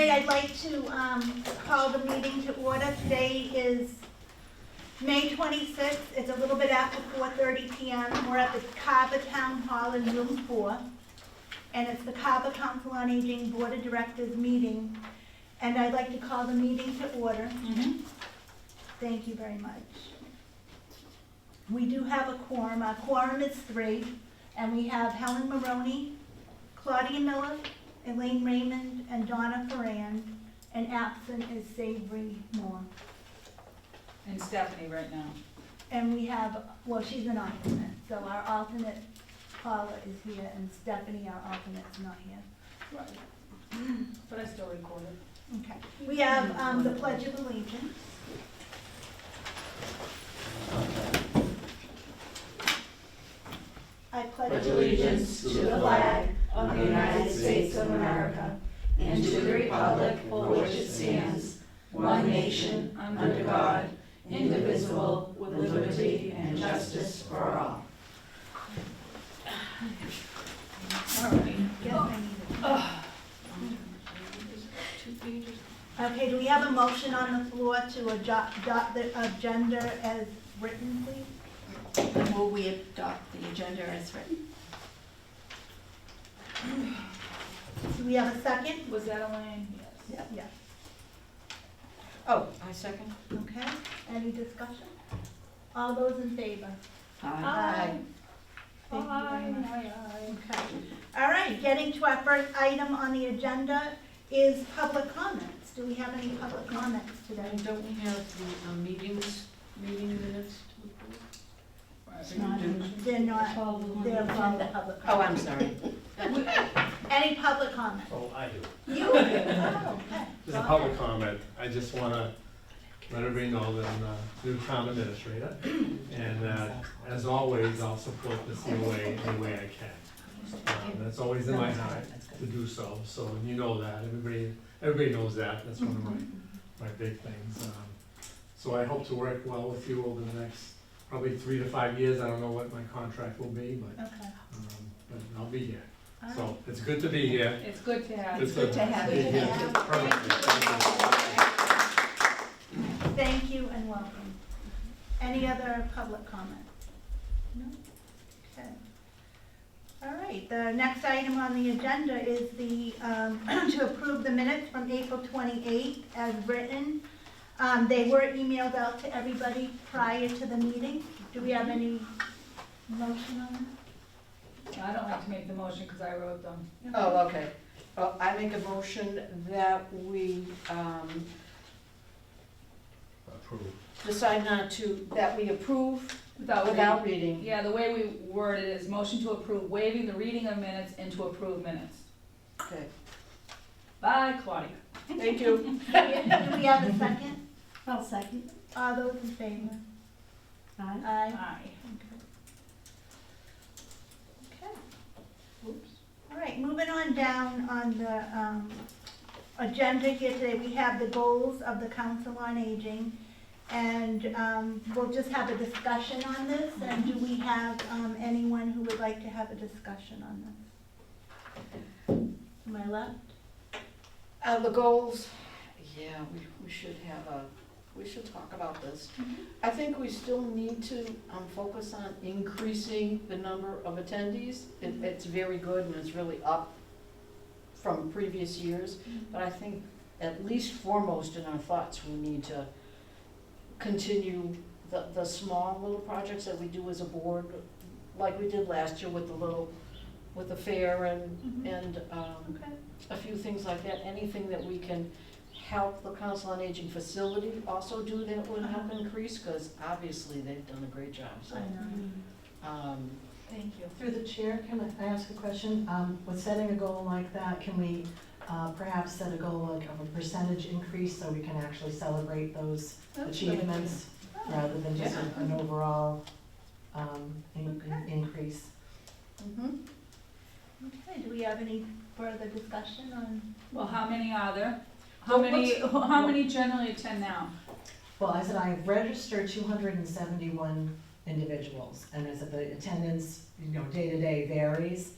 right, I'd like to call the meeting to order. Today is May 26th. It's a little bit after 4:30 p.m. We're at the Carver Town Hall in room 4. And it's the Carver Council on Aging Board of Directors meeting. And I'd like to call the meeting to order. Thank you very much. We do have a quorum. Our quorum is 3. And we have Helen Maroney, Claudia Miller, Elaine Raymond, and Donna Ferrand. And absent is Savory Moore. And Stephanie right now. And we have, well, she's an alternate. So our alternate, Paula, is here, and Stephanie, our alternate's not here. Right. But I still record it. Okay. We have the Pledge of Allegiance. I pledge allegiance to the flag of the United States of America and to the republic for which it stands, one nation, under God, indivisible, with liberty and justice for all. All right. Okay, do we have a motion on the floor to adopt the agenda as written, please? Will we adopt the agenda as written? Do we have a second? Was that Elaine? Yes. Yes. Oh, I second. Okay, any discussion? All those in favor? Aye. Thank you very much. Okay. All right, getting to our first item on the agenda is public comments. Do we have any public comments today? And don't we have the meeting minutes to approve? They're not, they're from the public Oh, comment. I'm sorry. Any public comment? Oh, I do. You do? Oh, okay. Just a public comment. I just want to let everybody know that I'm the new town administrator. And as always, I'll support the COA any way I can. That's always in my heart to do so. So you know that. Everybody knows that. That's one of my big things. So I hope to work well with you over the next probably 3 to 5 years. I don't know what my contract will be, but I'll be here. So it's good to be here. It's good to have. It's good to have you. Perfect. Thank you and welcome. Any other public comments? No? Okay. All right, the next item on the agenda is the, to approve the minutes from April 28th as written. They were emailed out to everybody prior to the meeting. Do we have any motion on that? I don't like to make the motion because I wrote them. Oh, okay. Well, I make a motion that we decide not to, that we approve without reading. Yeah, the way we word it is motion to approve waiving the reading of minutes and to approve minutes. Okay, Bye, Claudia. thank you. Do we have a second? I'll second. All those in favor? Aye. Aye. Aye. Okay. Oops. All right, moving on down on the agenda here today, we have the goals of the Council on Aging. And we'll just have a discussion on this. And do we have anyone who would like to have a discussion on this? To my left? The goals, yeah, we should talk about this. I think we still need to focus on increasing the number of attendees. It's very good and it's really up from previous years. But I think at least foremost in our thoughts, we need to continue the small little projects that we do as a board, like we did last year with the fair and a few things like that. Anything that we can help the Council on Aging facility also do that would help increase, because obviously they've done a great job. So, Thank you. Through the chair, can I ask a question? With setting a goal like that, can we perhaps set a goal like of a percentage increase so we can actually celebrate those achievements rather than just an overall increase? Okay, do we have any further discussion on? Well, how many are there? How many generally attend now? Well, I said I've registered 271 individuals, and as the attendance, day to day varies.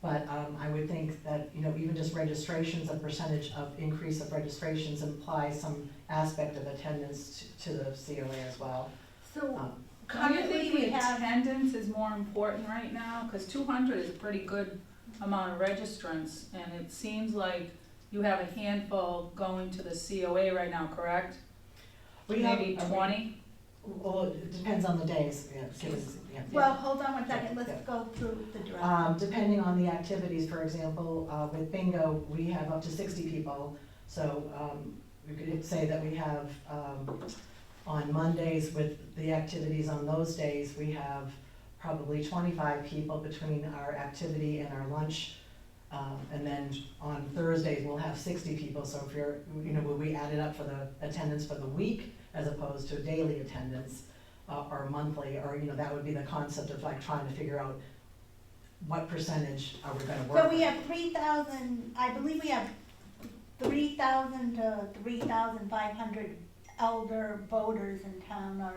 But I would think that, even just registrations, a percentage of increase of registrations implies some aspect of attendance to the COA as well. So Do you currently think we the have, attendance is more important right now? Cause 200 is a pretty good amount of registrants, and it seems like you have a handful going to the COA right now, correct? We have- Maybe 20? Well, it depends on the days, well, hold on one second, let's go through the draft. Depending on the activities, for example, with bingo, we have up to 60 people. So we could say that we have, on Mondays with the activities on those days, we have probably 25 people between our activity and our lunch. And then on Thursdays, we'll have 60 people. So if you're, when we add it up for the attendance for the week as opposed to daily attendance, or monthly, or, that would be the concept of like trying to figure out what percentage are we gonna work So we with. have 3,000, I believe we have 3,000 to 3,500 elder voters in town, or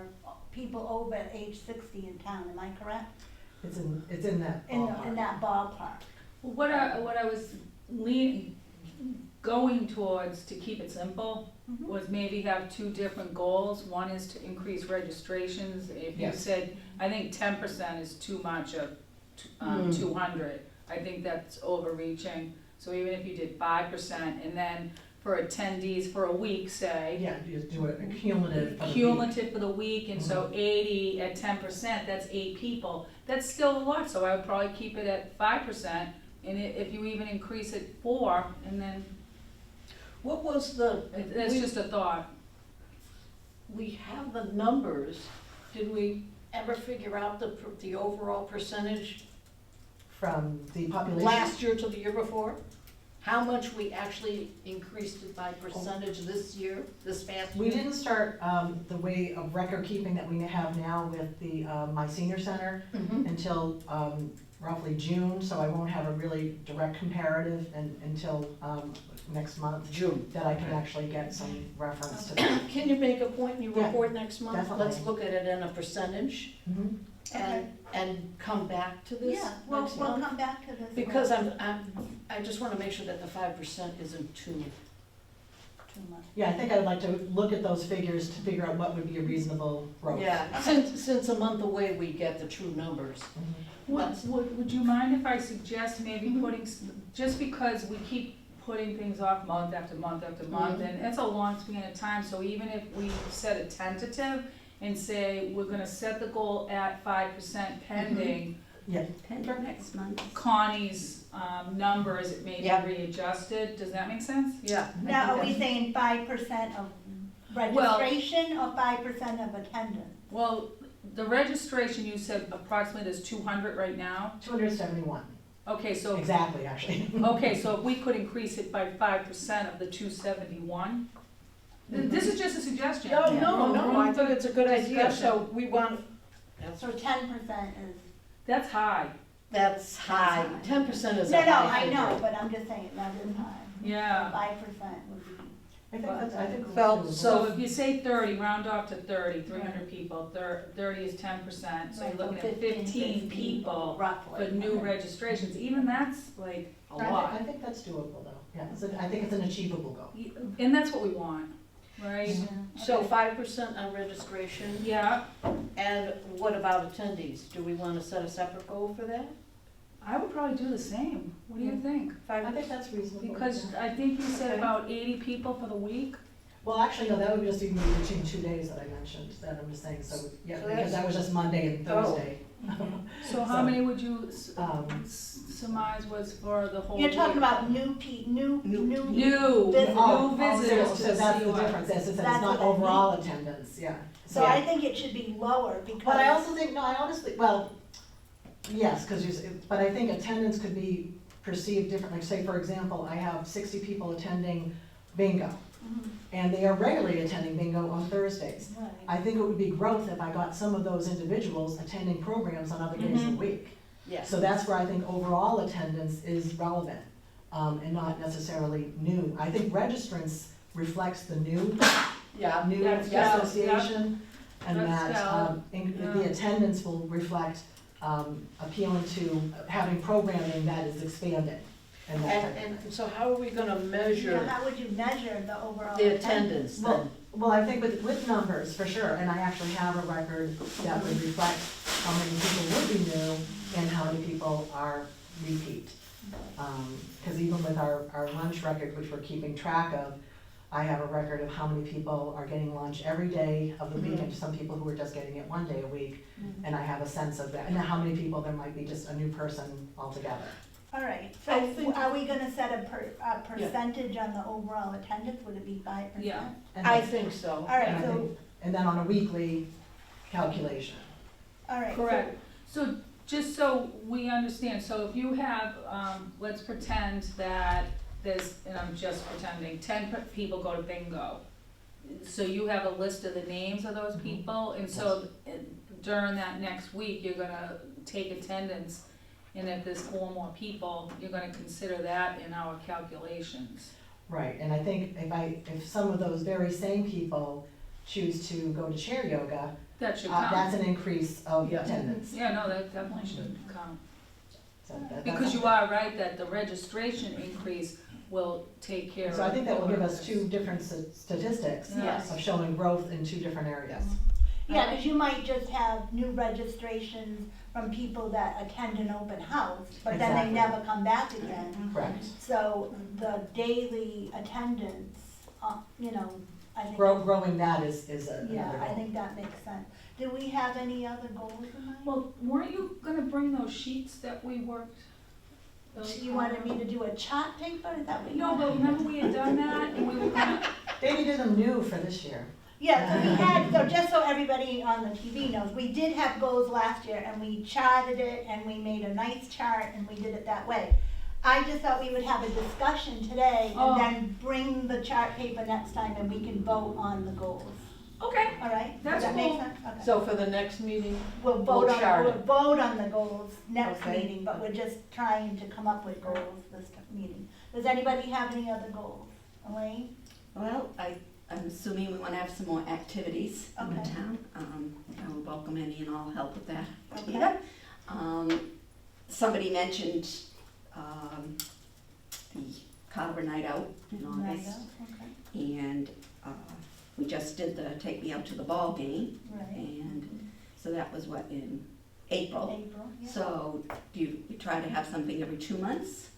people over age 60 in town, am I correct? It's in that In ballpark. that ballpark. What I was going towards, to keep it simple, Mhm. was maybe have two different goals. One is to increase registrations. If you Yes. said, I think 10% is too much of 200, I think that's overreaching. So even if you did 5%, and then for attendees for a week, say, Yeah, you just do a cumulative. for the week. cumulative for the week, and so 80 at 10%, that's 8 people. That's still a lot, so I would probably keep it at 5%, and if you even increase it 4, and then, What was the, that's just a thought. we have the numbers, did we ever figure out the overall percentage From the population. last year to the year before? How much we actually increased it by percentage this year, this past year? We didn't start the way of record keeping that we have now with the My Senior Center Mhm. until roughly June, so I won't have a really direct comparative until next month, June. that I can actually get some reference to that. Can you make a point in your Yeah, report next month? definitely. Let's look at it in a percentage Mhm. and come back to this Yeah, next we'll month? come back to this. Because I just wanna make sure that the 5% isn't too much. Yeah, I think I'd like to look at those figures to figure out what would be a reasonable growth. Yeah, since a month away, we get the true numbers. Mhm. Would you mind if I suggest maybe Mhm. putting, just because we keep putting things off month after month after month, Mhm. and it's a long span of time, so even if we set a tentative and say, we're gonna set the goal at 5% pending Next month. Connie's, numbers, it may be Yeah. readjusted, does that make sense? Yeah. Now, are we saying 5% of registration or 5% of attendance? Well, the registration, you said approximately there's 200 right now, 271, okay, so, exactly, actually. okay, so if we could increase it by 5% of the 271, this is just a suggestion. No, I think it's a good idea, Discussion. so we want, So 10% is, That's high, that's high, 10% is a no, high I figure. know, but I'm just saying that is high. yeah. 5% would be, I think that's Well, doable. So if you say 30, round off to 30, 300 people, 30 is 10%, so you're looking at 15 people roughly. for new registrations, even that's like a I lot. think that's doable though, yeah, I think it's an achievable goal. And that's what we want, right? So 5% on registration, Yeah, and what about attendees? Do we wanna set a separate goal for that? I would probably do the same, what do you think? I think that's reasonable. Because yeah. I think you said Okay. about 80 people for the week. Well, actually, no, that would just even be between 2 days that I mentioned, that I'm just saying, so, yeah, So because that's- that was just Monday and Oh. Thursday. So how So, many would you Um, surmise was for the whole You're week? talking about new New visitors. visitors So to that's the COI. difference, yes, it's That's not what I overall attendance, yeah. So I think it should be lower because. But I also think, no, I honestly, well, yes, because but I think attendance could be perceived differently. Like, say, for example, I have 60 people attending bingo, Mhm. and they are regularly attending bingo on Thursdays. Right. I think it would be growth if I got some of those individuals attending programs on other days of the week. Yes. So that's where I think overall attendance is relevant, and not necessarily new. I think registrants reflects the new Yeah, That's valid, association, and That's that, valid, the yeah. attendance will reflect appealing to having programming that is expanded and that type of thing. And so how are we gonna Yeah, measure how would you measure the overall the attendance? attendance then? Well, I think with numbers, for sure, and I actually have a record that would reflect how many people would be new and how many people are repeat. Cause even with our lunch record, which we're keeping track of, I have a record of how many people are getting lunch every day of the week, and some people who are just getting it one day a week, and I have a sense of that, and how many people there might be just a new person altogether. All right, I so think- are we gonna set a percentage on the overall attendance? Would it be 5%? Yeah. And I then- think so. All right, and I so, think- And then on a weekly calculation. all right. Correct. So just so we understand, so if you have, let's pretend that there's, and I'm just pretending, 10 people go to bingo. So you have a list of the names of those people, and so during that next week, you're gonna take attendance, and if there's 4 more people, you're gonna consider that in our calculations. Right, and I think if some of those very same people choose to go to chair yoga, That should that's count. an increase of Yeah. attendance. Yeah, no, that definitely should count. So that's Because you are right that the registration increase will take care of. So I think that will give us 2 different statistics Yes. of showing growth in 2 different areas. Yeah, because you might just have new registrations from people that attend an open house, but then they Exactly. never come back again. Correct. So the daily attendance, I think. Growing that is another Yeah, I goal. think that makes sense. Do we have any other goals in mind? Well, weren't you gonna bring those sheets that we worked? You wanted me to do a chart paper, is that what you No, wanted? but remember we had done that and we were gonna, They did them new for this year. Yeah, so we had, so just so everybody on the TV knows, we did have goals last year and we charted it and we made a nice chart and we did it that way. I just thought we would have a discussion today Oh. and then bring the chart paper next time and we can vote on the goals. okay, All right? That's Does that make cool. sense? Okay. So for the next meeting, We'll chart it. vote on the goals next Okay. meeting, but we're just trying to come up with goals this meeting. Does anybody have any other goals? Elaine? Well, I'm assuming we want to have some more activities in the Okay. town. I would welcome any and all help with that Okay. idea. Somebody mentioned the Carver night out in August. Okay, And we just did the Take Me Out to the Ball game. right. And so that was what, in April? April, yeah. So do you try to have something every 2 months?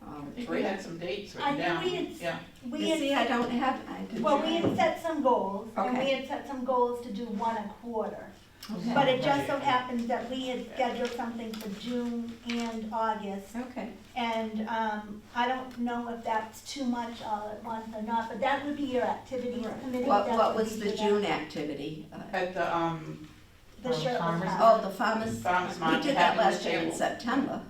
I think we had some dates I written down. think we had, Yeah. we You see, I had, don't have, I didn't. well, we had set some goals, and we Okay. had set some goals to do 1 a quarter. Okay. But it just so happens that we had scheduled something for June and August, Okay, and, I don't know if that's too much all at once or not, but that would be your activities committee. what that would was be the for June that. activity? At the, The shirtless Farmers- house. Oh, the farmers, Farmers we market did that having the last year in table. September,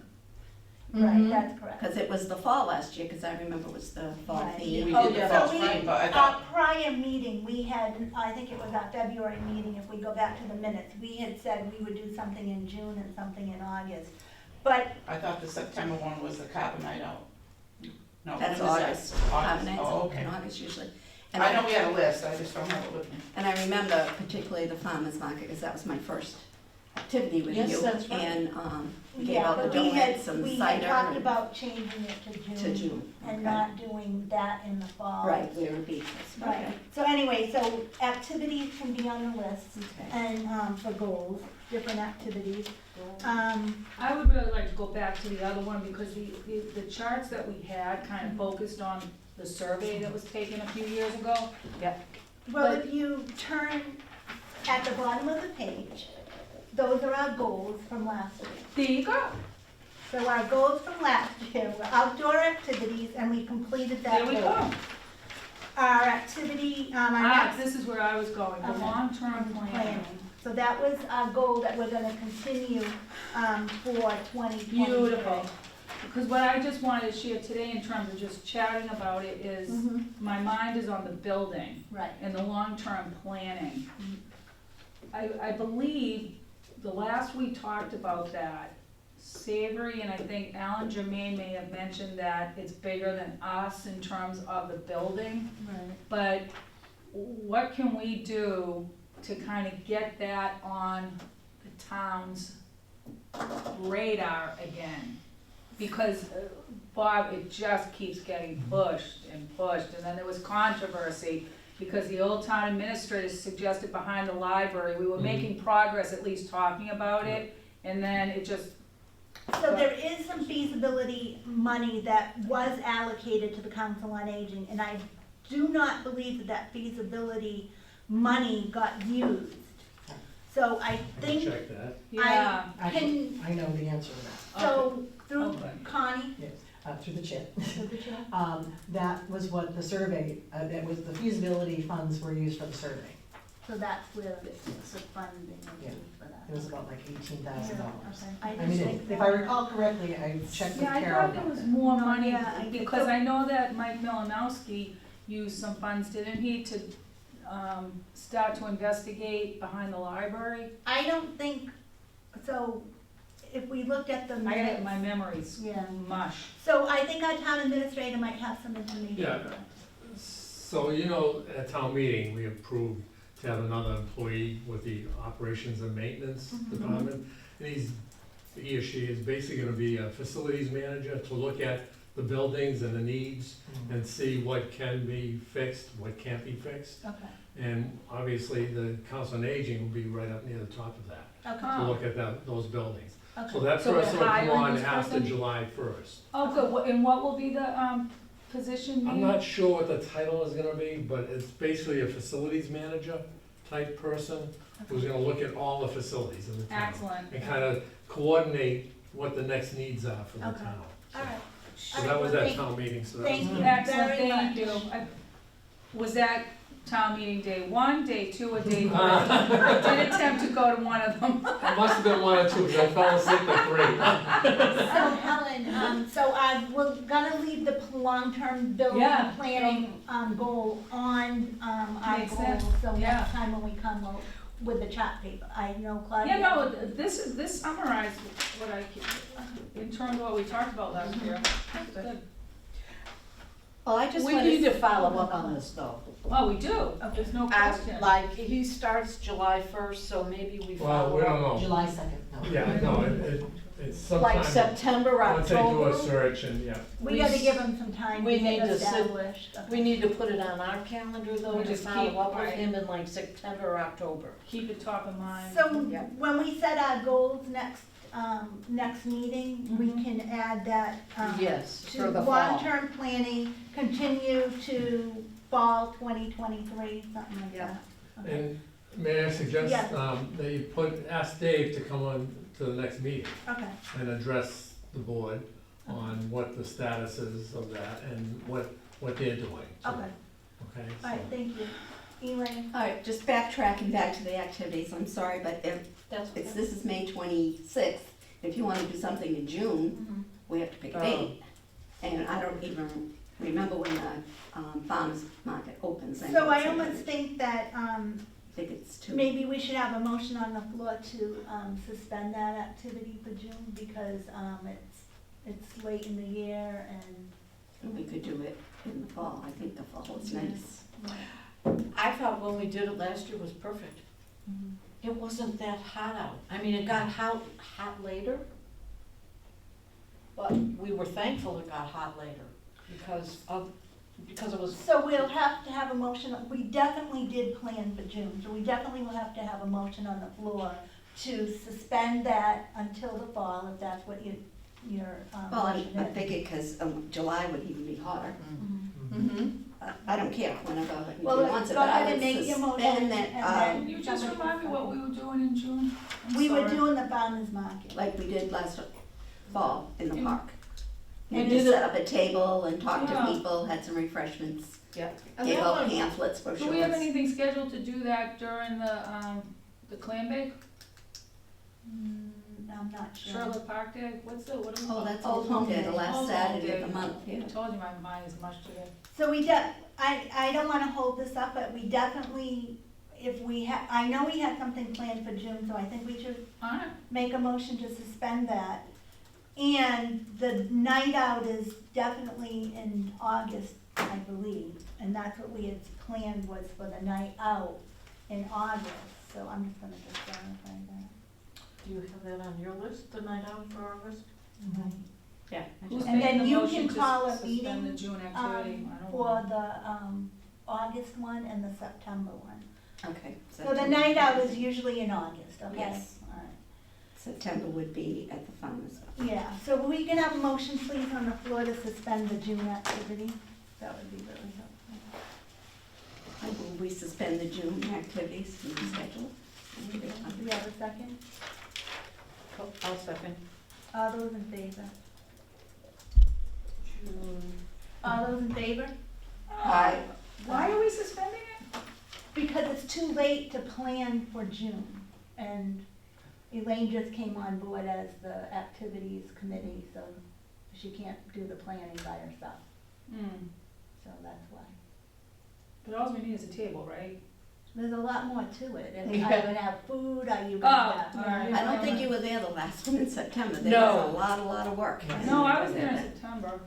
Right, that's correct. because it was the fall last year, because I remember it was the fall Right. theme. we Oh, did the so fall we- spring, but I Our thought, prior meeting, we had, I think it was our February meeting, if we go back to the minutes, we had said we would do something in June and something in August. But, I thought the September one was the Carver night out. No, That's when is that? August. Five August, nights oh, okay. in August usually. And I know we had a list, I just don't have it with me. And I remember particularly the farmer's market, because that was my first activity with you. Yes, that's right. And we gave yeah, out the but we donuts had, and we had cider talked and- about changing it to to June June. and Okay. not doing that in the fall. Right, we were beaches, Right, okay. so anyway, so activities can be on the list, Okay. and, for goals, different activities. I would really like to go back to the other one because the charts that we had kind of focused on the survey that was taken a few years ago. Well, But- if you turn at the bottom of the page, those are our goals from last year. There you go. So our goals from last year were outdoor activities, and we completed that There we goal. go. Our activity, our Ah, next this is where I was going, the Okay. long-term planning. planning. So that was our goal that we're gonna continue, for 2023. Beautiful. Because what I just wanted to share today in terms of just chatting about it is, Mhm. my mind is on the building Right. and the long-term planning. I believe the last we talked about that, Savory and I think Alan Germain may have mentioned that it's bigger than us in terms of the building. Right. But what can we do to kind of get that on the town's radar again. Because, Bob, it just keeps getting pushed, and then there was controversy, because the old town administrator suggested behind the library, we were making progress, at least talking about it, and then it just, So there is some feasibility money that was allocated to the Council on Aging, and I do not believe that feasibility money got used. So I think, Check that. yeah. Actually, I know the answer to that, so through Okay. Connie, yes, through the chair. through the chair. That was what the survey, that was, the feasibility funds were used for the survey. So that's where the funding was Yeah. used for that. It was about like $18,000. I I just mean, think if I recall correctly, I checked with Yeah, I Carol. thought there was more money, Yeah, I did. because I know that Mike Milanowski used some funds, didn't he, to, start to investigate behind the library? I don't think, so if we looked at the I got minutes, my memories Yeah. mush. so I think our town administrator might have some information. Yeah. for us. So, you know, at town meeting, we approved to have another employee with the operations and maintenance Mhm. department. And he or she is basically gonna be a facilities manager to look at the buildings and the needs and see what can be fixed, what can't be fixed. Okay, And obviously, the council on aging will be right up near the top of that, okay, to look at those buildings. So okay. that So we're person will come hiring on this after person? July 1st. Oh, good, and what will be the, position be? I'm not sure what the title is gonna be, but it's basically a facilities manager type person who's gonna look at all the facilities in the town. Excellent. And kind of coordinate what the next needs are for the Okay. town. All right, So that was at town meeting, so that thank was. you Excellent, very thank much. you. Was that town meeting day 1, day 2, or day 3? I did attempt to go to one of them. It must have been 1 or 2, because I fell asleep at 3. So Helen, we're gonna leave the long-term building Yeah. planning, goal on, our Makes goal. sense. So Yeah. next time when we come with the chart paper, I know Claudia. Yeah, no, this summarized what in terms of what we talked about last year. Good. Well, I just We wanted need to to follow up on this though. Well, we do, there's no question. Like, he starts July 1st, so maybe we Well, follow we up. don't know. July 2nd, no. Yeah, no, it's sometime, Like September, once they do a October, search and, yeah. We gotta give them some time to we need get to sit- established. we need to put it on our calendar though, We to just follow keep- up with right. him in like September, or October. Keep it top of mind. So Yeah. when we set our goals next meeting, we Mhm. can add that, Yes, to for the fall. long-term planning, continue to fall 2023, something like Yeah. that. Okay. And may I suggest, Yes. that you ask Dave to come on to the next meeting Okay, and address the board on what the status is of that and what they're doing. too. okay, Okay? all right, so- thank you. Elaine? All right, just backtracking back to the activities, I'm sorry, but That's this is May 26th. If you want to do something in June, we have to pick a date. And I don't even remember when the farmers market opens. So know I it's in- almost think that, I think it's two. maybe we should have a motion on the floor to, suspend that activity for June, because, it's late in the year and. We could do it in the fall. I think the fall is nice. I thought when we did it last year was perfect. Mhm. It wasn't that hot out. I mean, it got hot later. But we were thankful it got hot later because it was, So we'll have to have a motion, we definitely did plan for June, so we definitely will have to have a motion on the floor to suspend that until the fall, if that's what your Well, motion I'm is. thinking because July would even be hotter. Mhm. Mm-hmm. I don't care whenever he Well, wants it, go but I ahead would and make your motion suspend that, and then- Can you just remind me what we were doing in June? I'm We were sorry. doing the farmer's market. like we did last fall in the Mm. park. We And did just it- set up a table and talked Yeah. to people, had some refreshments, yeah. gave out pamphlets, Do brochures. we have anything scheduled to do that during the clam bake? I'm not sure. Charlotte Park Day, what do we Oh, call it? that's Old Home Day, the last Old Home Saturday of Day. the month, I yeah. told you my mind is much today. So I don't wanna hold this up, but we definitely, if we I know we had something planned for June, so I think we should Alright, make a motion to suspend that. And the night out is definitely in August, I believe, and that's what we had planned was for the night out in August, so I'm just gonna verify that. Do you have that on your list, the night out for August? Yeah. Who's And then making the you motion can to call a suspend the meeting, June activity? I don't for know. the, August one and the September one. Okay. So the September. night out is usually in August, okay? Yes. All right. September would be at the farmer's. Yeah, so we can have a motion please on the floor to suspend the June activity? That would be really helpful. I move we suspend the June activities from the schedule. Do we have a second? I'll second. All those in favor? June. All those in favor? Aye. Why are we suspending it? Because it's too late to plan for June, and Elaine just came on board as the activities committee, so she can't do the planning by herself, so that's why. But all we need is a table, right? There's a lot more to it. Are you Yeah. gonna have food, are you Oh, gonna have? all right. I don't think you were there the last one in September. There No. was a lot of work. No, I was there in September.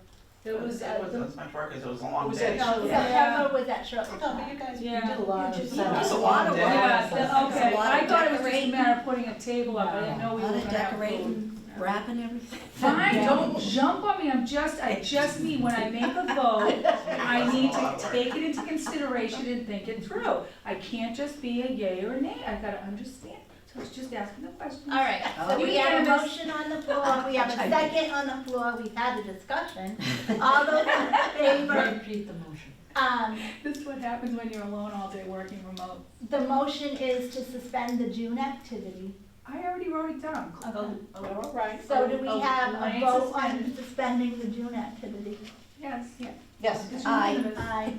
It was, It wasn't as much work as it was a long Was day. it- No, Yeah. September was that short. No, but you guys, you Yeah. did a lot of You just- setup. It's a lot of work. yeah, It's okay, a lot I of thought it was just a decorating. matter of putting a table up, I didn't know we A were lot gonna of have food. decorating, wrapping everything. Fine, Yeah. don't jump on me, I just need, when I make a vote, I need to take it into consideration and think it through. I can't just be a yay or a nay, I gotta understand, so I was just asking the question. All right, so we You have a can't motion on the floor, we have a second on the floor, we've had a discussion. All those in favor? Repeat the motion. This is what happens when you're alone all day working remote. The motion is to suspend the June activity. I already wrote it down. Okay. All right. So do we have a Elaine vote on suspended. suspending the June activity? Yes, yeah. Yes. It's Aye. unanimous. Aye.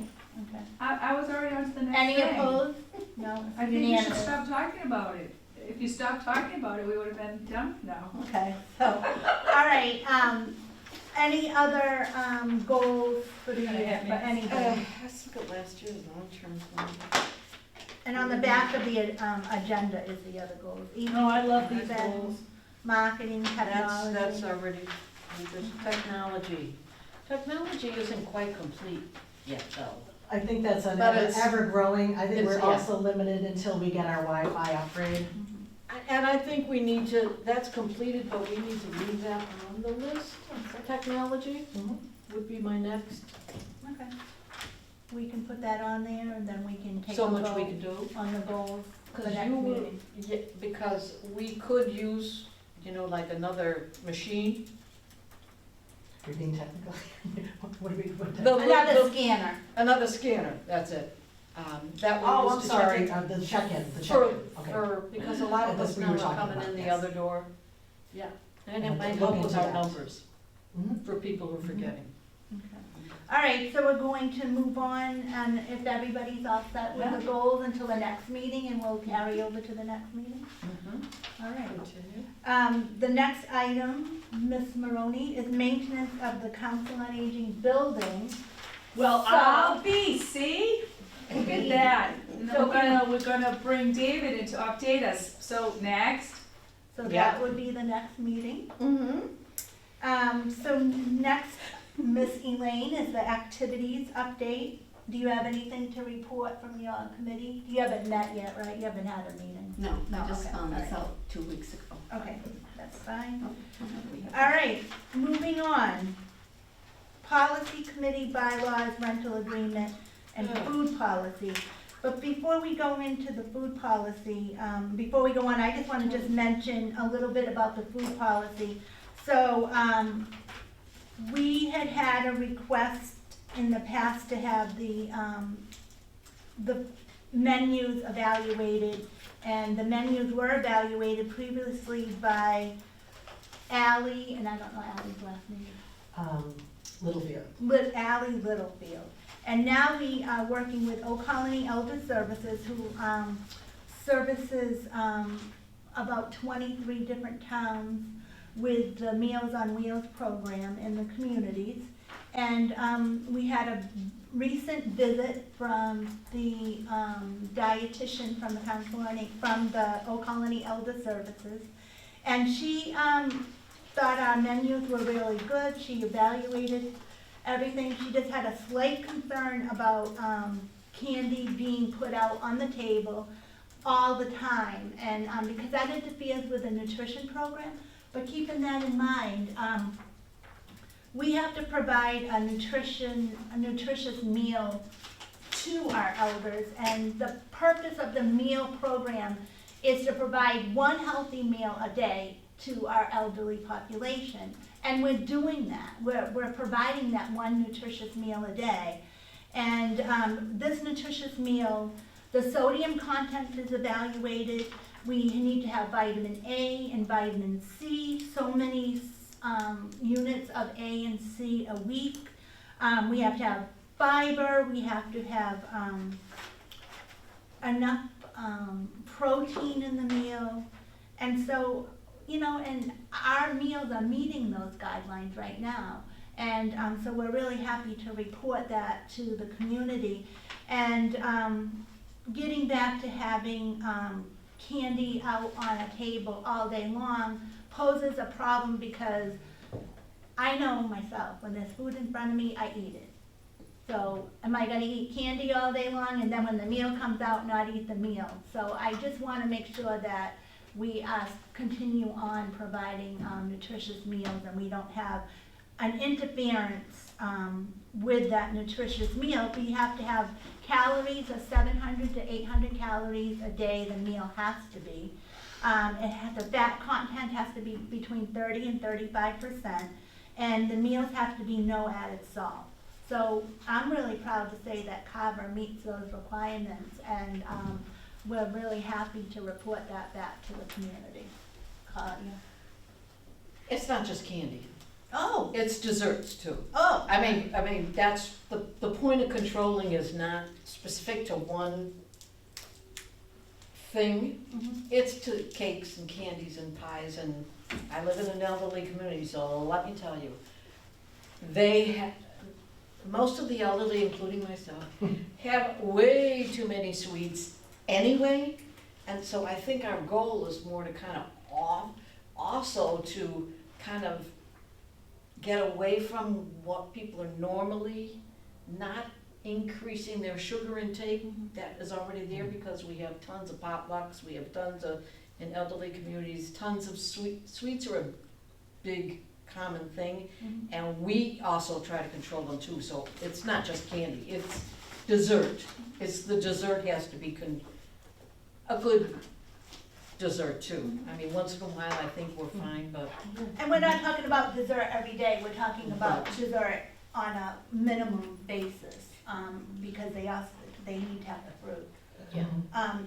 Okay. I was already on to the next Any thing. opposed? No, I think you should unanimous. stop talking about it. If you stopped talking about it, we would have been done now. Okay, so, all right, any other, goals for the year, for anybody? Let's look at last year's long-term plan. And on the back of the, agenda is the other goals. No, I love these Events, goals. Marketing, technology. That's already, this technology. Technology isn't quite complete yet, though. I think that's an But it's- ever growing, I think we're it's- yeah. also limited until we get our Wi-Fi upgrade. And I think we need to, that's completed, but we need to leave that on the list. Technology would be my next, Okay. We can put that on there and then we can take a so much we vote can do. on the goals for the Because next you were, meeting. yeah, because we could use, like another machine. You're being technical. What do we, what? Another scanner. Another scanner, that's it. That Oh, we I'm used to sorry, charge the check-in, the for, check-in, okay. for, because a lot of That's us what now you were are talking coming in about, the yes. other door. Yeah, and it And might look help with into our that. numbers, Mhm. for people who are forgetting. All right, so we're going to move on, and if everybody's all set with the goals until the next meeting, and we'll carry over to the next meeting? All right. Continue. The next item, Ms. Maroney, is maintenance of the Council on Aging building. Well, So- I'll be, see? Look at that. And then So we're gonna bring David in to update us. So next. So Yeah. that would be the next meeting. Mm-hmm. So next, Ms. Elaine, is the activities update. Do you have anything to report from your committee? You haven't met yet, right? You haven't had a meeting? No, No, I just okay, found this all right. out 2 weeks ago. Okay, that's fine. We have- All right, moving on. Policy Committee bylaws, rental agreement, and food policy. But before we go into the food policy, before we go on, I just want to just mention a little bit about the food policy. So, we had a request in the past to have the menus evaluated, and the menus were evaluated previously by Ally, and I don't know Ally's last name. Littlefield. Ally Littlefield. And now we are working with Old Colony Elder Services, who services about 23 different towns with the Meals on Wheels program in the communities. And we had a recent visit from the dietitian from the from the Old Colony Elder Services. And she thought our menus were really good. She evaluated everything. She just had a slight concern about candy being put out on the table all the time, and, because that interferes with the nutrition program. But keeping that in mind, we have to provide a nutritious meal to our elders, and the purpose of the meal program is to provide one healthy meal a day to our elderly population. And we're doing that. We're providing that one nutritious meal a day. And this nutritious meal, the sodium content is evaluated. We need to have vitamin A and vitamin C, so many units of A and C a week. We have to have fiber, we have to have enough protein in the meal. And so, and our meals are meeting those guidelines right now. And so we're really happy to report that to the community. And getting back to having candy out on a table all day long poses a problem, because I know myself, when there's food in front of me, I eat it. So am I gonna eat candy all day long and then when the meal comes out, not eat the meal? So I just wanna make sure that we continue on providing nutritious meals, and we don't have an interference with that nutritious meal. We have to have calories of 700 to 800 calories a day, the meal has to be. The fat content has to be between 30 and 35%, and the meals have to be no added salt. So I'm really proud to say that Carver meets those requirements, and we're really happy to report that back to the community. Claudia? It's not just candy, Oh, it's desserts too. oh. I mean, that's, the point of controlling is not specific to one thing. Mhm. It's to cakes and candies and pies, and I live in an elderly community, so let me tell you, most of the elderly, including myself, have way too many sweets anyway, and so I think our goal is more to kind of also to kind of get away from what people are normally not increasing their sugar intake that is already there, because we have tons of potlucks, we have tons of, in elderly communities, tons of sweets are a big common thing, and we also try to control them too. So it's not just candy, it's dessert. The dessert has to be a good dessert too. I mean, once in a while I think we're fine, but And we're not talking about dessert every day, we're talking about dessert on a minimum basis, because they need to have the fruit. yeah.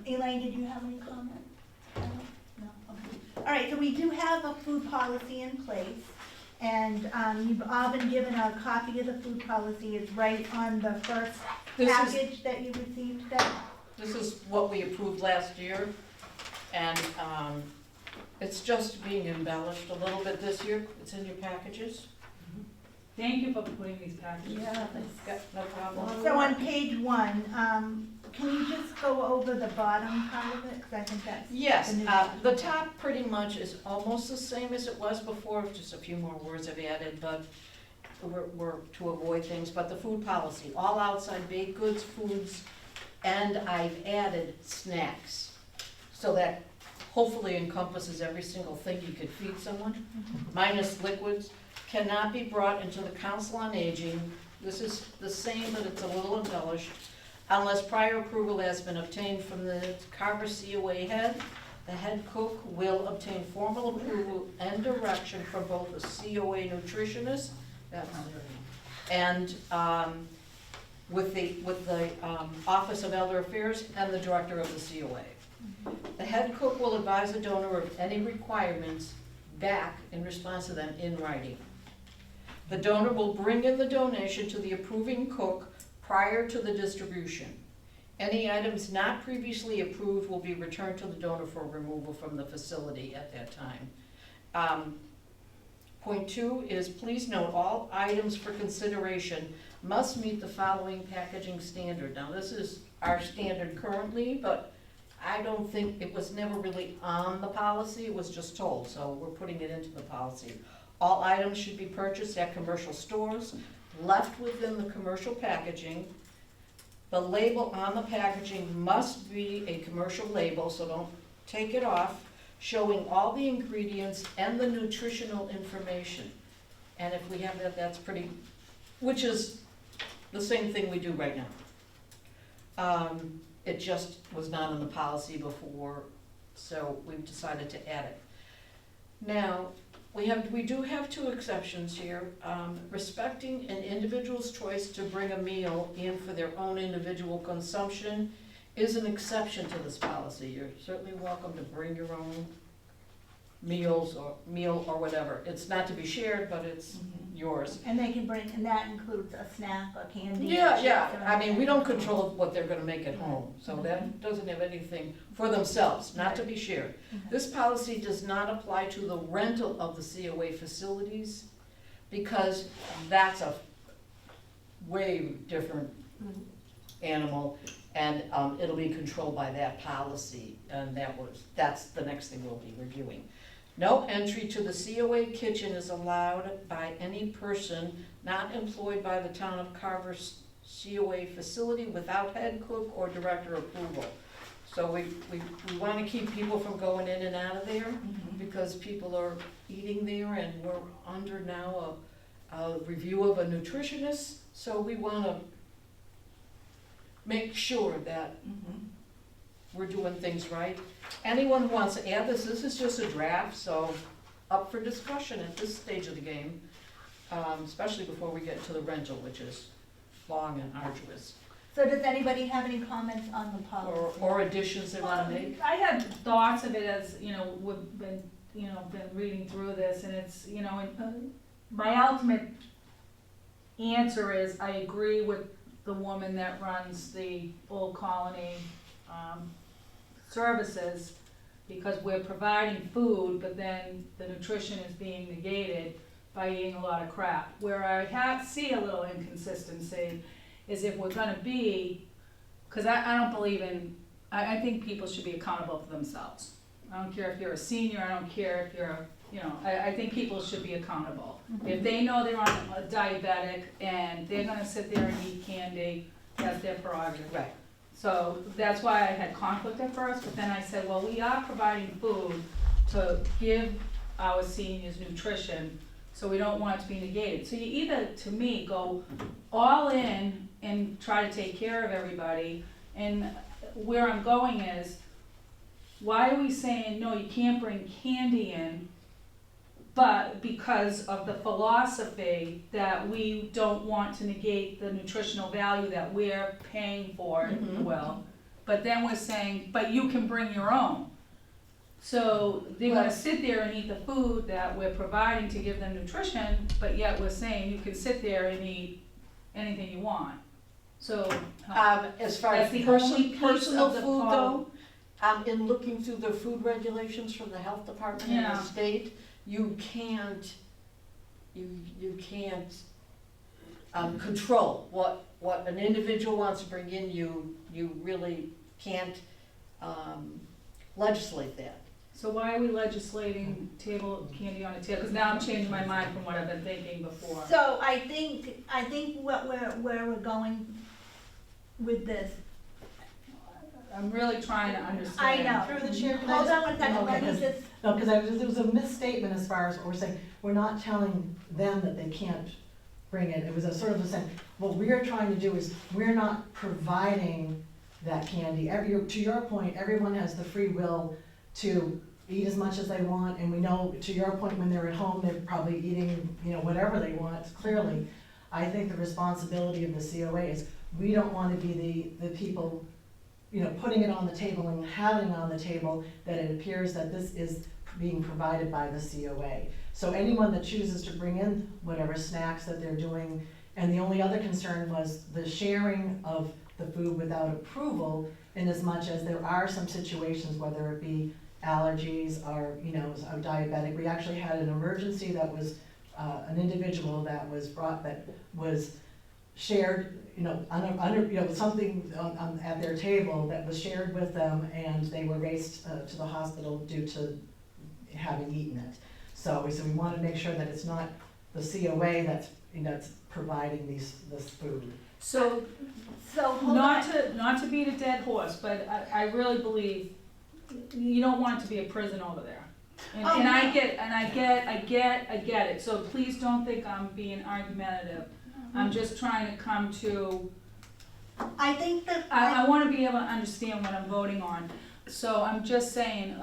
Elaine, did you have any comments? No? Okay. All right, so we do have a food policy in place, and you've all been given a copy of the food policy. It's right on the first package that you received today. This is what we approved last year, and it's just being embellished a little bit this year. It's in your packages. Thank you for putting these packages. Yeah, no problem. So on page 1, can you just go over the bottom part of it, because I think that's. Yes, the new- the top pretty much is almost the same as it was before, just a few more words I've added, but we're to avoid things. But the food policy, all outside baked goods, foods, and I've added snacks, so that hopefully encompasses every single thing you could feed someone, minus liquids, cannot be brought into the Council on Aging. This is the same, but it's a little embellished, unless prior approval has been obtained from the Carver COA head. The head cook will obtain formal approval and direction from both a COA nutritionist and with the Office of Elder Affairs and the Director of the COA. The head cook will advise the donor of any requirements back in response to them in writing. The donor will bring in the donation to the approving cook prior to the distribution. Any items not previously approved will be returned to the donor for removal from the facility at that time. Point 2 is, please note, all items for consideration must meet the following packaging standard. Now, this is our standard currently, but I don't think, it was never really on the policy, it was just told, so we're putting it into the policy. All items should be purchased at commercial stores, left within the commercial packaging. The label on the packaging must be a commercial label, so don't take it off, showing all the ingredients and the nutritional information. And if we have that, that's pretty, which is the same thing we do right now. It just was not in the policy before, so we've decided to add it. Now, we do have two exceptions here. Respecting an individual's choice to bring a meal in for their own individual consumption is an exception to this policy. You're certainly welcome to bring your own meal or whatever. It's not to be shared, but it's yours. And they can bring, and that includes a snack or candy. Yeah, or yeah, chips or I mean, we don't anything. control what they're gonna make at home, so that doesn't have anything for themselves, not to be shared. This policy does not apply to the rental of the COA facilities, because that's a way different animal, and it'll be controlled by that policy, and that's the next thing we'll be reviewing. No entry to the COA kitchen is allowed by any person not employed by the town of Carver's COA facility without head cook or director approval. So we wanna keep people from going in and out of there, because people are eating there, and we're under now a review of a nutritionist, so we wanna make sure that we're doing things right. Anyone who wants to add this is just a draft, so up for discussion at this stage of the game, especially before we get to the rental, which is long and arduous, So does anybody have any comments on the policy? or additions they wanna make. I had thoughts of it as, we've been, been reading through this, and it's, my ultimate answer is, I agree with the woman that runs the Old Colony, services, because we're providing food, but then the nutrition is being negated by eating a lot of crap. Where I see a little inconsistency is if we're gonna be, cause I don't believe in, I think people should be accountable for themselves. I don't care if you're a senior, I don't care if you're, I think people should be accountable. If they know they're on a diabetic and they're gonna sit there and eat candy, that's their prerogative. Right. So that's why I had conflict at first, but then I said, well, we are providing food to give our seniors nutrition, so we don't want it to be negated. So you either, to me, go all in and try to take care of everybody, and where I'm going is, why are we saying, no, you can't bring candy in, but because of the philosophy that we don't want to negate the nutritional value that we're paying for, if you will, but then we're saying, but you can bring your own. So they're gonna sit there and eat the food that we're providing to give them nutrition, but yet we're saying you can sit there and eat anything you want. So, As far That's as the only piece personal of the food pol- though, in looking through the food regulations from the health department and the Yeah. state, you can't control what an individual wants to bring in, you really can't legislate that. so why are we legislating candy on a table? Because now I'm changing my mind from what I've been thinking before. So I think where we're going with this, I'm really trying to understand. I know. Through the chair, can I Hold just- on one second, let me Okay, just, No, because there was a misstatement as far as what we're saying. We're not telling them that they can't bring it. It was a sort of a saying, what we're trying to do is, we're not providing that candy. To your point, everyone has the free will to eat as much as they want, and we know, to your point, when they're at home, they're probably eating, whatever they want, clearly. I think the responsibility of the COA is, we don't want to be the people, putting it on the table and having on the table that it appears that this is being provided by the COA. So anyone that chooses to bring in whatever snacks that they're doing, and the only other concern was the sharing of the food without approval, in as much as there are some situations, whether it be allergies or, a diabetic. We actually had an emergency that was, an individual that was brought, that was shared, something at their table that was shared with them, and they were raced to the hospital due to having eaten it. So we want to make sure that it's not the COA that's providing this food. So So, hold Not on. not to beat a dead horse, but I really believe you don't want it to be a prison over there. And, Oh, and I no. get it, so please don't think I'm being argumentative. I'm just trying to come to, I think that. I wanna be able to understand what I'm voting on. So I'm just saying,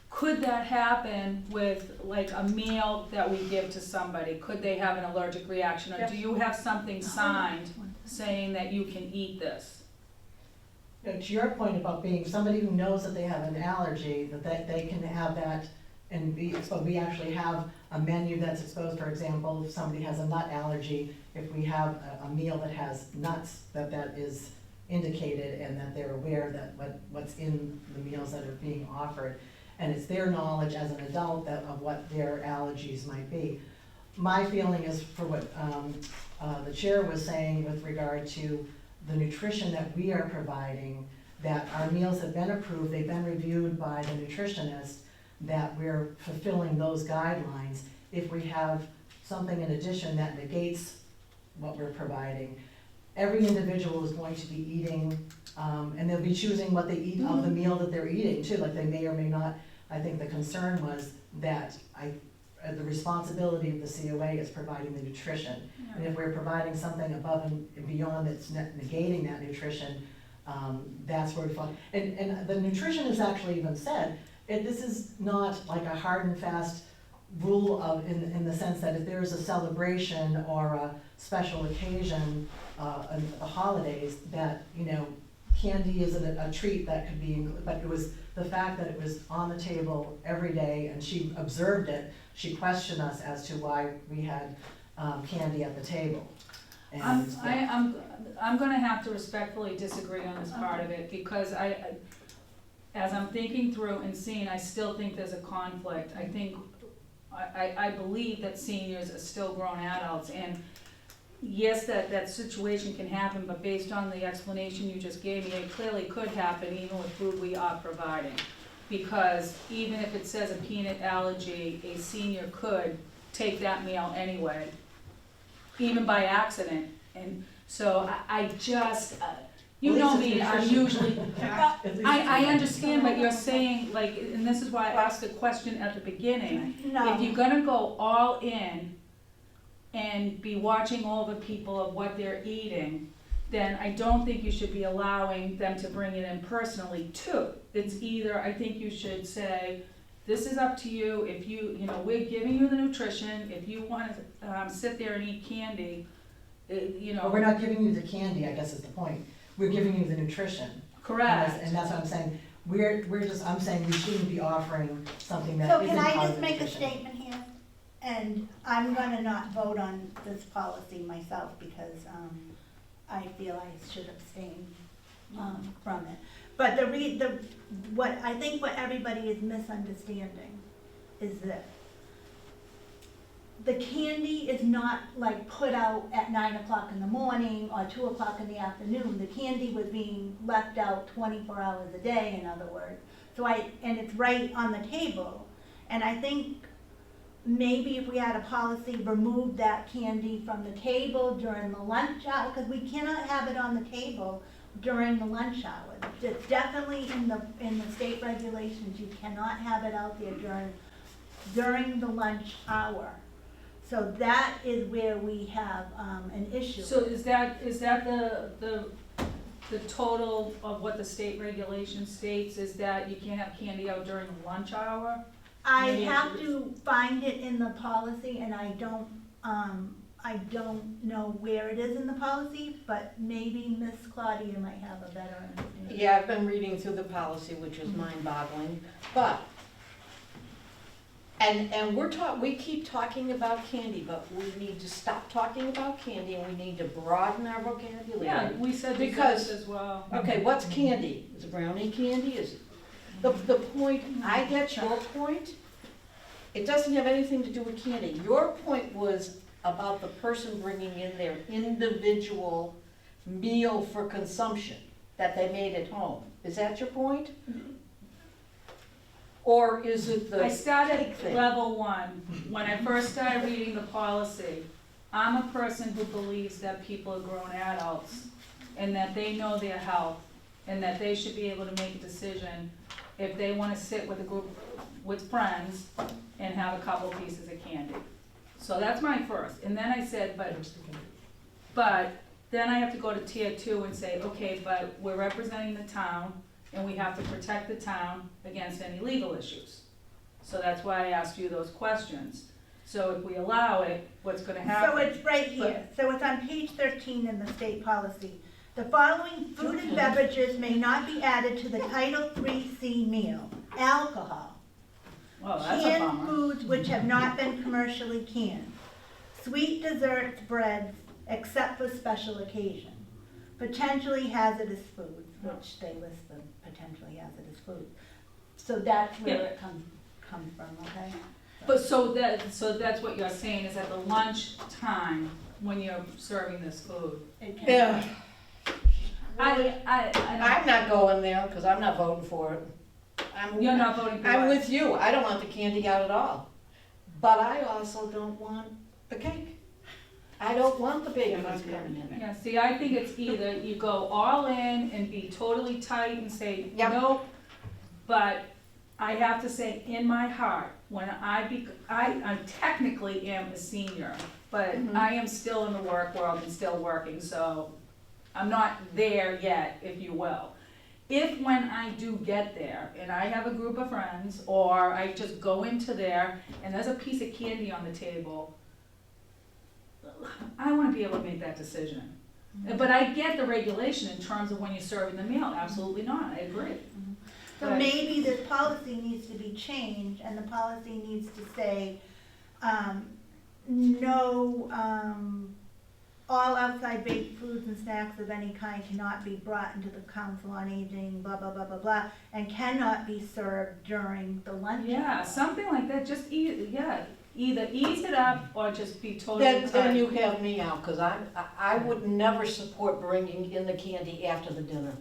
could that happen with like a meal that we give to somebody? Could they have an allergic reaction, or do you have something signed saying that you can eat this? To your point about being somebody who knows that they have an allergy, that they can have that and be exposed. We actually have a menu that's exposed, for example, if somebody has a nut allergy, if we have a meal that has nuts, that is indicated and that they're aware that what's in the meals that are being offered. And it's their knowledge as an adult of what their allergies might be. My feeling is for what the chair was saying with regard to the nutrition that we are providing, that our meals have been approved, they've been reviewed by the nutritionist, that we're fulfilling those guidelines. If we have something in addition that negates what we're providing, every individual is going to be eating, and they'll be choosing what they eat of the meal that they're eating too, like they may or may not. I think the concern was that the responsibility of the COA is providing the nutrition. And if we're providing something above and beyond that's negating that nutrition, that's where we fall. And the nutrition is actually even said, this is not like a hard and fast rule in the sense that if there's a celebration or a special occasion, the holidays, that, candy is a treat that could be, but it was the fact that it was on the table every day and she observed it. She questioned us as to why we had candy at the table. And I'm gonna have to respectfully disagree on this part of it, because as I'm thinking through and seeing, I still think there's a conflict. I believe that seniors are still grown adults, and yes, that situation can happen, but based on the explanation you just gave me, it clearly could happen even with food we are providing. Because even if it says a peanut allergy, a senior could take that meal anyway, even by accident. And so I just, you know me, I'm usually, I understand, but you're saying, like, and this is why I asked the question at the beginning. No. If you're gonna go all in and be watching over people of what they're eating, then I don't think you should be allowing them to bring it in personally too. It's either, I think you should say, this is up to you, if we're giving you the nutrition, if you wanna sit there and eat candy, But we're not giving you the candy, I guess is the point. We're giving you the nutrition. Correct. And that's what I'm saying. I'm saying we shouldn't be offering something that So isn't can I part of just the make a nutrition. statement here? And I'm gonna not vote on this policy myself because, I feel I should abstain, from it. But what everybody is misunderstanding is that the candy is not like put out at 9 o'clock in the morning or 2 o'clock in the afternoon. The candy was being left out 24 hours a day, in other words. And it's right on the table. And I think maybe if we had a policy, remove that candy from the table during the lunch hour, because we cannot have it on the table during the lunch hour. It's definitely in the state regulations, you cannot have it out there during the lunch hour. So that is where we have an issue. So is that the total of what the state regulation states, is that you can't have candy out during the lunch hour? I Maybe have it to find it in the policy, and I don't know where it is in the policy, but maybe Miss Claudia might have a better understanding. Yeah, I've been reading through the policy, which is mind-boggling, but, and we keep talking about candy, but we need to stop talking about candy, and we need to broaden our vocabulary. Yeah, we said Because- desserts as well. Okay, what's candy? Is it brownie candy? Is it, the point, I get your point. It doesn't have anything to do with candy. Your point was about the person bringing in their individual meal for consumption that they made at home. Is that your point? Or is it the I started cake thing? level 1, when I first started reading the policy. I'm a person who believes that people are grown adults, and that they know their health, and that they should be able to make a decision if they wanna sit with a group, with friends, and have a couple pieces of candy. So that's my first, and then I said, but then I have to go to tier 2 and say, okay, but we're representing the town, and we have to protect the town against any legal issues. So that's why I asked you those questions. So if we allow it, what's gonna happen? So it's right here, so it's on page 13 in the state policy. The following food and beverages may not be added to the Title 3C meal: alcohol, Well, that's a canned bummer. foods which have not been commercially canned, sweet desserts, breads, except for special occasion, potentially hazardous foods, which they list them, potentially hazardous foods. So that's where Yeah. it comes from, okay? But so that's what you're saying, is at the lunch time, when you're serving this food. It can- Yeah, I I'm not going there, because I'm not voting for it. don't, you're not voting for I'm what? with you, I don't want the candy out at all. But I also don't want the cake. I don't want the baby that's coming in. Yeah, see, I think it's either you go all in and be totally tight and say, Yep. nope, but I have to say, in my heart, when I technically am a senior, but Mhm. I am still in the work world and still working, so I'm not there yet, if you will. If when I do get there, and I have a group of friends, or I just go into there, and there's a piece of candy on the table, I wanna be able to make that decision. But I get the regulation in terms of when you're serving the meal, absolutely not, I agree. So But- maybe this policy needs to be changed, and the policy needs to say, no, all outside baked foods and snacks of any kind cannot be brought into the Council on Aging, blah, blah, blah, blah, blah, and cannot be served during the lunch Yeah, hour. something like that, just either ease it up or just be totally Then tight. you have me out, because I would never support bringing in the candy after the dinner.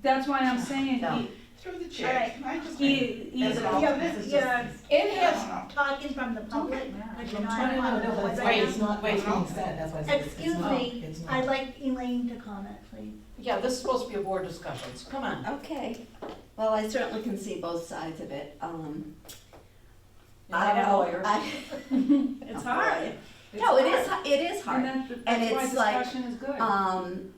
That's why I'm saying, No. Through the All chair, right. can I just? either, Yeah, It I has, don't know. talking from the public, Yeah. but you're I'm not trying to on know, the but board it's right it's now. not what's being said, that's why I said it's Excuse not. me, It's not. I'd like Elaine to comment, please. yeah, this is supposed to be a board discussion, so come on. Okay, well, I certainly can see both sides of it. You're I not a know, lawyer. it's hard. It's No, it hard. is hard. And And that's it's why like, discussion is good.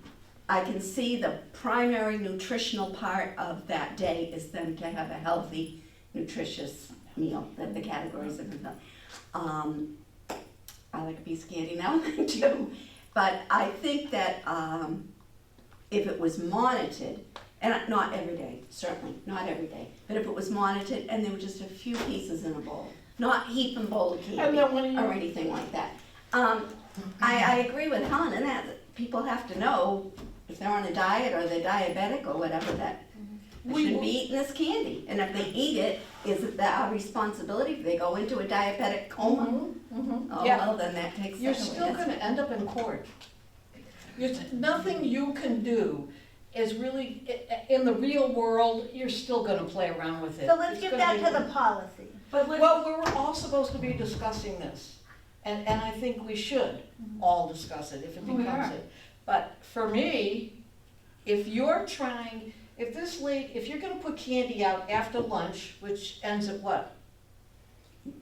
I can see the primary nutritional part of that day is then to have a healthy, nutritious meal, that the categories of it. I like a piece of candy now and then too, but I think that if it was monitored, and not every day, certainly, not every day, but if it was monitored and there were just a few pieces in a bowl, not heap and bowl of And candy then when or you, anything like that. I agree with Helen in that people have to know if they're on a diet or they're diabetic or whatever, that they We shouldn't will- be eating this candy. And if they eat it, is it our responsibility if they go into a diabetic coma? Oh, Yeah. well, then that takes you're second still place. gonna end up in court. Nothing you can do is really, in the real world, you're still gonna play around with it. So let's It's get gonna back be- to the policy. But let's, Well, we were all supposed to be discussing this, and I think we should all discuss it if it We becomes are. it. But for me, if you're trying, if you're gonna put candy out after lunch, which ends at what?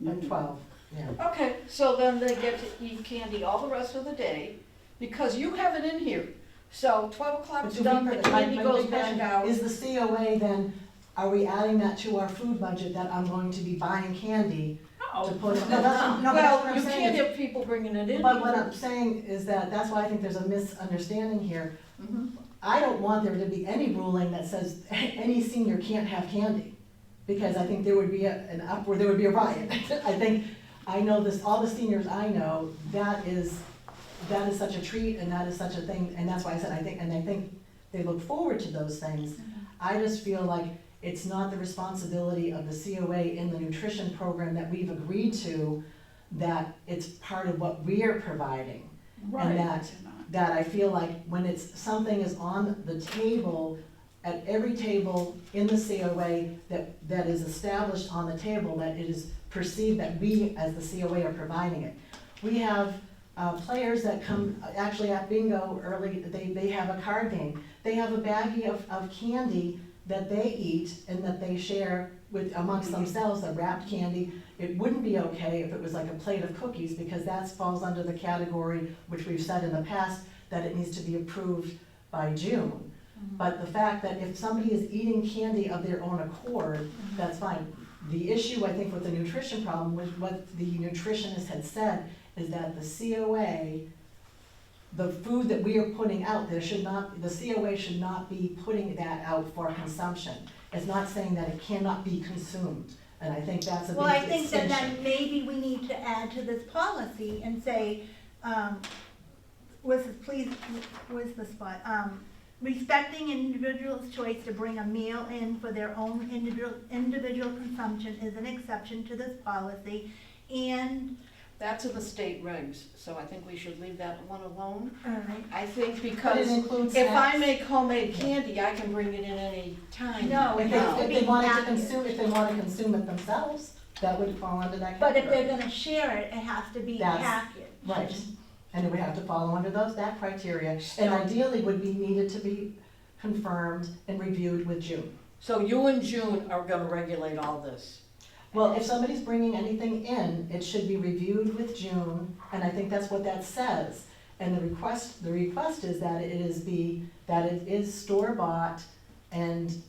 At 12, yeah. Okay, so then they get to eat candy all the rest of the day, because you have it in here. So 12 o'clock But is to done, be the fair, candy my goes big back question, out. is the COA then, are we adding that to our food budget, that I'm going to be buying candy to put in? No, that's, no, but that's what Well, I'm you saying. can't have people bringing it in. But what I'm saying is that, that's why I think there's a misunderstanding here. Mhm. I don't want there to be any ruling that says any senior can't have candy, because I think there would be there would be a riot. I know this, all the seniors I know, that is such a treat, and that is such a thing, and that's why I said, I think they look forward to those things. I just feel like it's not the responsibility of the COA in the nutrition program that we've agreed to, that it's part of what we're providing. And that I feel like when something is on the table, at every table in the COA that is established on the table, that it is perceived that we as the COA are providing it. We have players that come, actually at bingo early, they have a card game. They have a baggie of candy that they eat and that they share with, amongst themselves, the wrapped candy. It wouldn't be okay if it was like a plate of cookies, because that falls under the category, which we've said in the past, that it needs to be approved by June. But the fact that if somebody is eating candy of their own accord, that's fine. The issue, I think, with the nutrition problem, was what the nutritionist had said, is that the COA, the food that we are putting out, there should not, the COA should not be putting that out for consumption. It's not saying that it cannot be consumed, and I think that's a Well, I big think that distinction. then maybe we need to add to this policy and say, was the spot? Respecting an individual's choice to bring a meal in for their own individual consumption is an exception to this policy, and, That's in the state regs, so I think we should leave that one alone. all right. I think But because it includes if I snacks. make homemade candy, I can bring it in any time. No, If it has to they, if be they wanted to packaged. consume, if they want to consume it themselves, that would fall under that But category. if they're gonna share it, it has to be That's- packaged. Right, and it would have to follow under that criteria, and ideally would be needed to be confirmed and reviewed with June. So you and June are gonna regulate all this. Well, if somebody's bringing anything in, it should be reviewed with June, and I think that's what that says. And the request is that it is store-bought, and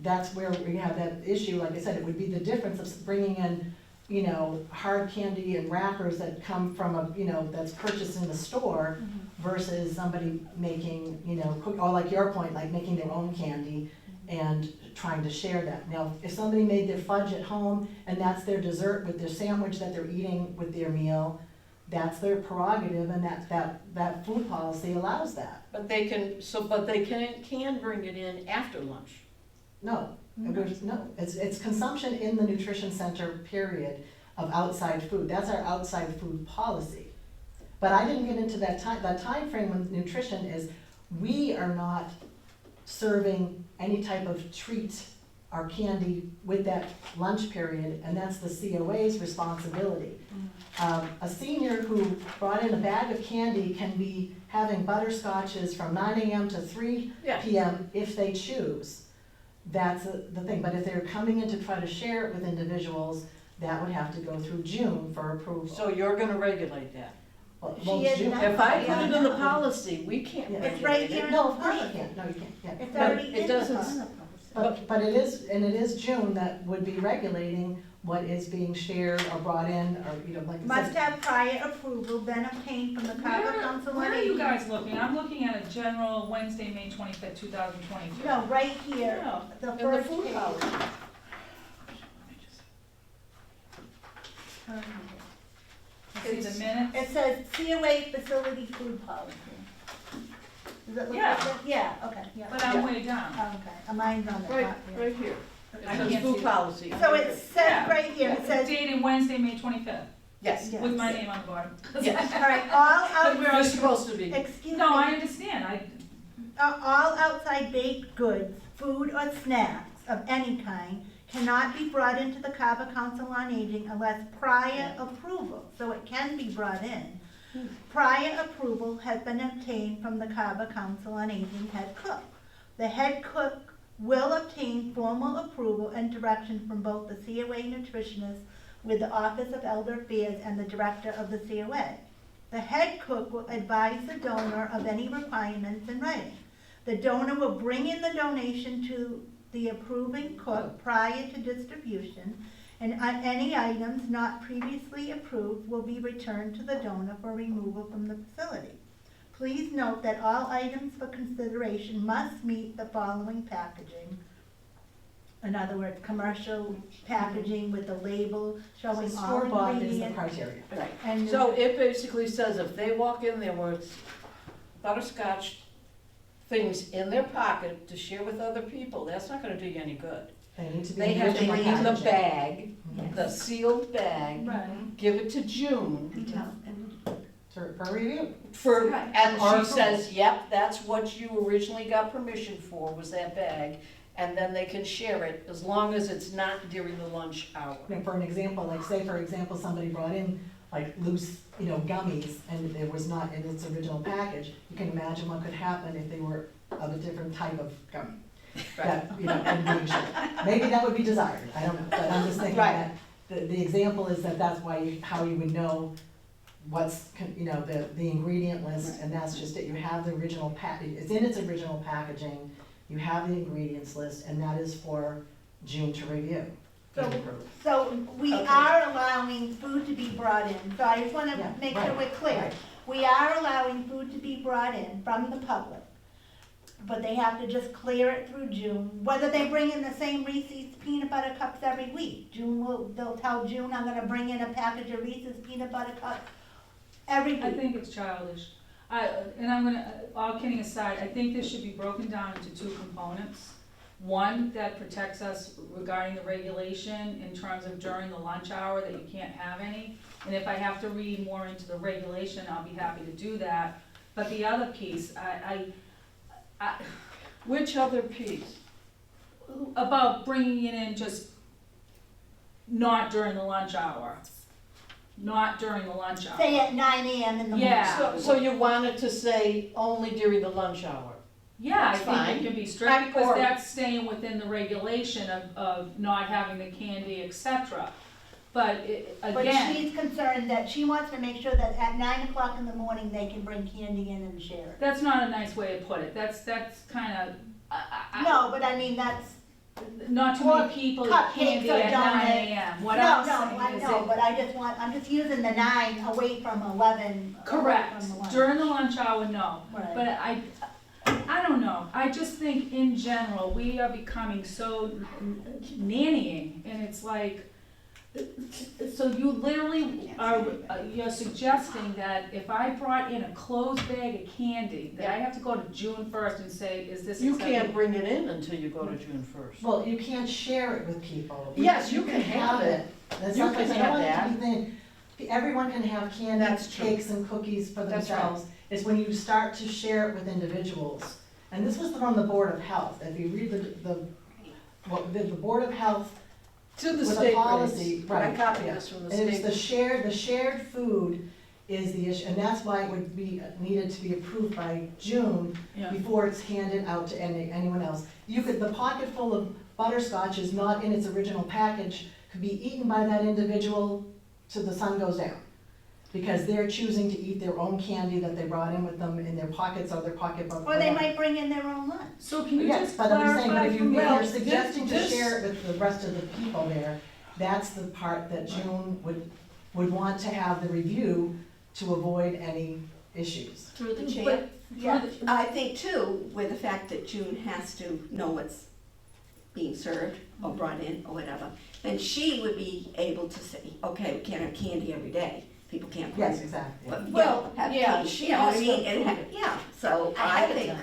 that's where we have that issue, like I said, it would be the difference of bringing in, you know, hard candy and wrappers that come from a, you know, that's purchased in the store versus somebody making, you know, or like your point, like making their own candy and trying to share that. Now, if somebody made their fudge at home and that's their dessert with their sandwich that they're eating with their meal, that's their prerogative, and that food policy allows that. But they can bring it in after lunch. No, it's consumption in the nutrition center, period, of outside food. That's our outside food policy. But I didn't get into that time frame with nutrition is, we are not serving any type of treat or candy with that lunch period, and that's the COA's responsibility. A senior who brought in a bag of candy can be having butterscotches from 9 AM to 3 Yeah. PM if they choose. That's the thing, but if they're coming in to try to share it with individuals, that would have to go through June for approval. So you're gonna regulate that. Well, She is June- not- If I put Yeah, it in the no. policy, we can't Yeah. regulate It's right it. here. No, of course you can't, no, you can't, yeah. It's But- already it in the doesn't- policy. But it is June that would be regulating what is being shared or brought in, or, you know, like I Must said. have prior approval then obtained from the Carver Council Where on are you Aging. guys looking? I'm looking at a general Wednesday, May 25th, 2022. No, right here, Yeah, the in the first food page. policy. See the minutes? It says COA facility food policy. Does it look Yeah. like that? Yeah, okay, yeah. But I'm way down. Oh, okay, mine's on the Right, top here. right here. It I says can't food see. policy. So it says Yeah. right here, it says, Dated Wednesday, May 25th, Yes, Yeah. with my name on the bottom. yes. all right, all But we're out, supposed to be. excuse me. No, I understand, All outside baked goods, food or snacks of any kind cannot be brought into the Carver Council on Aging unless prior approval, so it can be brought in. Prior approval has been obtained from the Carver Council on Aging head cook. The head cook will obtain formal approval and direction from both the COA nutritionist with the Office of Elder Affairs and the Director of the COA. The head cook will advise the donor of any requirements in writing. The donor will bring in the donation to the approving cook prior to distribution, and any items not previously approved will be returned to the donor for removal from the facility. Please note that all items for consideration must meet the following packaging. In other words, commercial packaging with a label showing all Store-bought is the ingredients. criteria. Right. And So it basically says if they walk in there with butterscotch things in their pocket to share with other people, that's not gonna do you any good. They need to be. They have to original bring in the packaging. bag, Mhm. the sealed bag, Right. give it to June For review. for, Right. and Or she says, yep, that's what you originally got permission for, was that bag. And then they can share it as long as it's not during the lunch hour. And for an example, like say for example, somebody brought in like loose, gummies, and it was not in its original package, you can imagine what could happen if they were of a different type of gummy. That, and being shipped. Maybe that would be desired, I don't know, but I'm just thinking Right. that the example is that that's why how you would know what's, the ingredient list, and that's just it. You have the original it's in its original packaging, you have the ingredients list, and that is for June to review. So we Okay. are allowing food to be brought in, so I just wanna Yeah, make sure right, we're clear. right. We are allowing food to be brought in from the public, but they have to just clear it through June, whether they bring in the same Reese's peanut butter cups every week. They'll tell June, I'm gonna bring in a package of Reese's peanut butter cups every I week. think it's childish. And I'm gonna, all kidding aside, I think this should be broken down into two components. One that protects us regarding the regulation in terms of during the lunch hour that you can't have any. And if I have to read more into the regulation, I'll be happy to do that. But the other piece, Which other piece? about bringing it in just not during the lunch hour. Not during the lunch hour. Say at 9 AM in the morning. Yeah. So you wanted to say only during the lunch hour? Yeah, I That's think fine. it can be strict because Or- that's staying within the regulation of not having the candy, et cetera. But But again, she's concerned that she wants to make sure that at 9 o'clock in the morning, they can bring candy in and share it. that's not a nice way to put it. That's kinda, No, but I mean, that's, not too Or many people eat cupcakes candy or at 9 donuts. AM. What no, I'm no, I saying is know, it. but I'm just using the 9 away from 11. away Correct. from the lunch. During the lunch hour, no. Right. But I don't know, I just think in general, we are becoming so nannying, and it's like, so you literally are, you're suggesting that if I brought in a closed bag of candy, that I have to go to June 1st and say, is this You acceptable? can't bring it in until you go to June 1st. Well, you can't share it with people. Yes, you can have it. That's You not, can I don't have want it to that. be thin. Everyone can have candy, That's true. cakes and cookies for That's right. themselves. It's when you start to share it with individuals. And this was from the Board of Health. If you read the Board of Health, To the with a state policy, rates. right, I copied yeah. this from the and it's state. the shared food is the issue, and that's why it would be needed to be approved by June Yeah. before it's handed out to anyone else. The pocket full of butterscotch is not in its original package, could be eaten by that individual till the sun goes down. Because they're choosing to eat their own candy that they brought in with them in their pockets or their pocketbook. Or they whatever. might bring in their own lunch. So can you Yes, just but I'm saying, but clarify if for me? you're suggesting to this- share it with the rest of the people there, that's the part that June would want to have the review to avoid any issues. Through the chair. But- Yeah. I think too, with the fact that June has to know what's being served or brought in or whatever, then she would be able to say, okay, we can't have candy every day. People can't. Yes, exactly. But, Well, have yeah, cake, she you know what has I to mean? And approve ha- yeah, so I Ahead of think, time.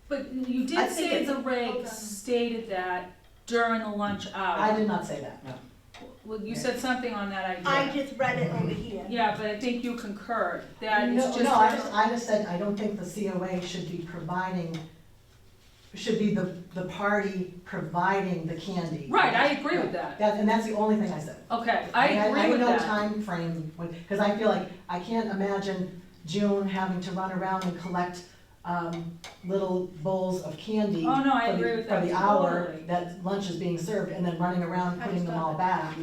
But you I did think say it's- the regs stated that during the lunch hour. I did not say that, no. Well, you said something on that I idea. just read it over here. Yeah, but I think you concurred, that No, it's just. no, I just said, I don't think the COA should be providing, should be the party providing the candy. Right, I agree with that. And that's the only thing I said. Okay, I agree with I that. have no time frame, because I feel like, I can't imagine June having to run around and collect, little bowls of candy. Oh, no, I for the- agree with that For the hour totally. that lunch is being served, and then running around putting them all back.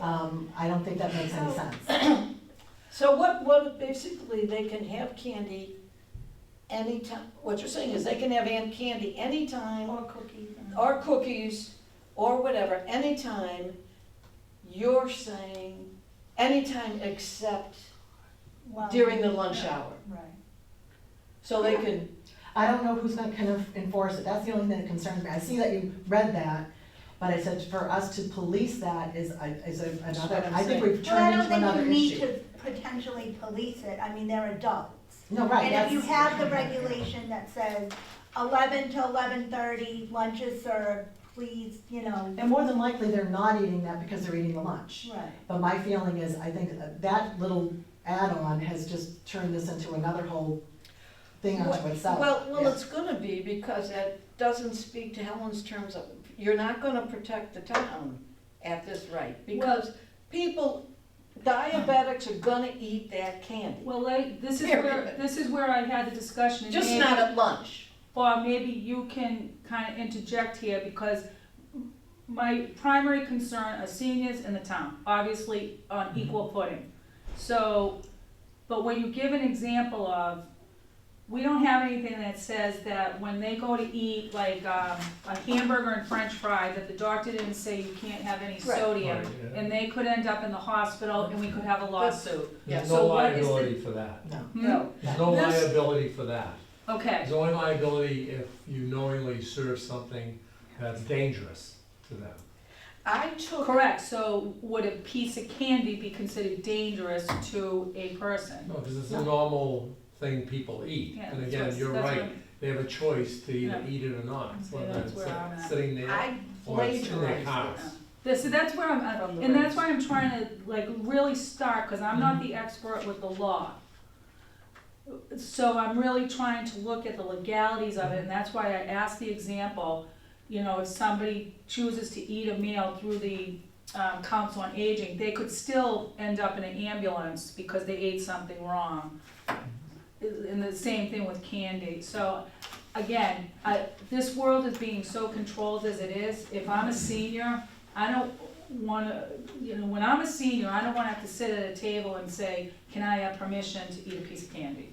I don't think that makes any sense. So what basically, they can have candy anytime, what you're saying is they can have candy anytime, Or cookies. or cookies, or whatever, anytime. You're saying anytime except Well, during the lunch hour. Right. So they can, I don't know who's gonna kind of enforce it, that's the only thing that concerns me. I see that you read that, but I said for us to police that is another, what I'm I think saying. we've Well, I turned don't into think another you need issue. to potentially police it, I mean, they're adults. No, right, And if you that's- have the regulation that says 11 to 11:30, lunch is served, please, And more than likely, they're not eating that because they're eating the lunch. Right. But my feeling is, I think that little add-on has just turned this into another whole thing unto itself. well, Yeah. it's gonna be, because it doesn't speak to Helen's terms of, you're not gonna protect the town at this rate, because people Diabetics are gonna eat that candy, Well, this Period. is where I had the discussion. and just maybe- not at lunch. Bob, maybe you can kind of interject here, because my primary concern are seniors in the town, obviously on equal footing. So, but when you give an example of, we don't have anything that says that when they go to eat like a hamburger and french fries, that the doctor didn't say you can't have any sodium, Right, yeah. and they could end up in the hospital and we could have a lawsuit. There's So no what is the- liability for that. No. Hmm? There's no This- liability for that. Okay, There's only liability if you knowingly serve something that's dangerous to them. I took, correct, so would a piece of candy be considered dangerous to a person? No, because it's a normal thing people eat. Yeah, And that's again, what's- you're that's what right, I'm- they have a choice to either Yeah. eat it or not, See, whether that's it's where I'm at. sitting there I or it's in their plagiarized house. this. So that's where I'm, From the and that's regs. why I'm trying to like really start, cause I'm not the expert with the law. So I'm really trying to look at the legalities of it, and that's why I asked the example, you know, if somebody chooses to eat a meal through the Council on Aging, they could still end up in an ambulance because they ate something wrong. And the same thing with candy, so, again, this world is being so controlled as it is. If I'm a senior, I don't wanna, you know, when I'm a senior, I don't wanna have to sit at a table and say, can I have permission to eat a piece of candy?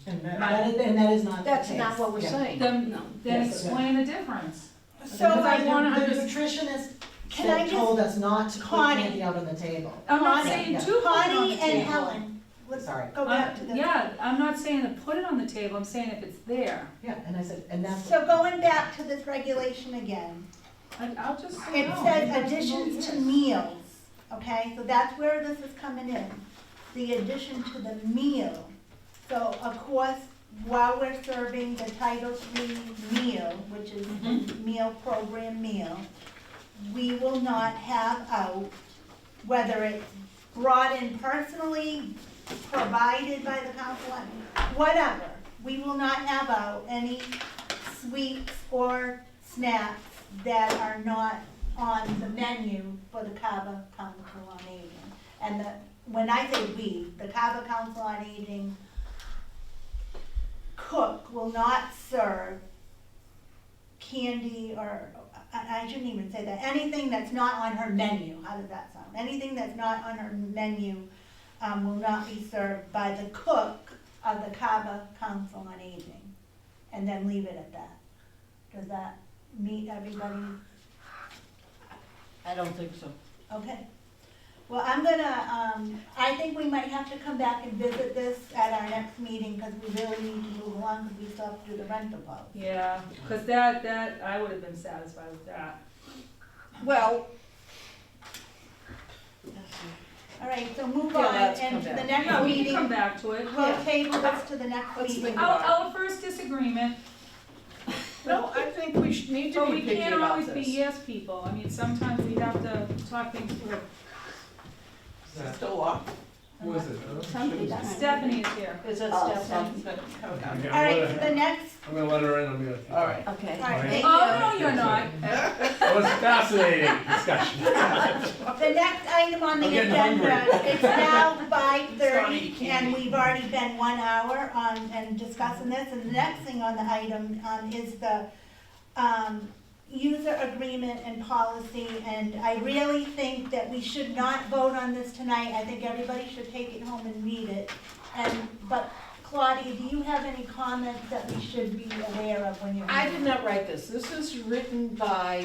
And that is not the That's case. not what we're Yeah. saying. Then No. Yes, explain the difference. So Because I wanna The understand. nutritionist Can I told us not to put Connie. candy out on the table. I'm not Connie, saying yeah. to put it on the Connie and table. Helen, let's Sorry. go back to the. Yeah, I'm not saying to put it on the table, I'm saying if it's there. Yeah, and I said, and that's. So going back to this regulation again, I'll just say it no. says additions to meals, okay, so that's where this is coming in, the addition to the meal. So of course, while we're serving the Title III meal, which is the meal program meal, we will not have out, whether it's brought in personally, provided by the council, whatever, we will not have out any sweets or snacks that are not on the menu for the Carver Council on Aging. And when I say we, the Carver Council on Aging cook will not serve candy or, I shouldn't even say that, anything that's not on her menu, how does that sound? Anything that's not on her menu will not be served by the cook of the Carver Council on Aging, and then leave it at that. Does that meet everybody? I don't think so. Okay. Well, I'm gonna, I think we might have to come back and visit this at our next meeting, because we really need to move along, because we still have to do the rental policy. Yeah, cause that, I would have been satisfied with that. Well, All right, so move Yeah, on, let's and come to the back. next No, we can come meeting, back to it. we'll table this to the next Let's meeting. think about it. Our first disagreement, no, I think we need to but be we picky can't about always be this. yes people. I mean, sometimes we have to talk things through. Is it still locked? Who is it? Somebody's trying to- Stephanie is here. Is that Oh, Stephanie? Okay. All right, the next, I'm gonna let her in, I'm gonna. All right. Okay. all right, thank Oh, you. no, you're not. It was a fascinating discussion. The next item on the I'm getting agenda, hungry. it's now Sorry, 5:30, you can't and eat. we've already been 1 hour on, and discussing this, and the next thing on the item, is the, user agreement and policy, and I really think that we should not vote on this tonight. I think everybody should take it home and read it. But Claudia, do you have any comments that we should be aware of when you're? I did not write this. This is written by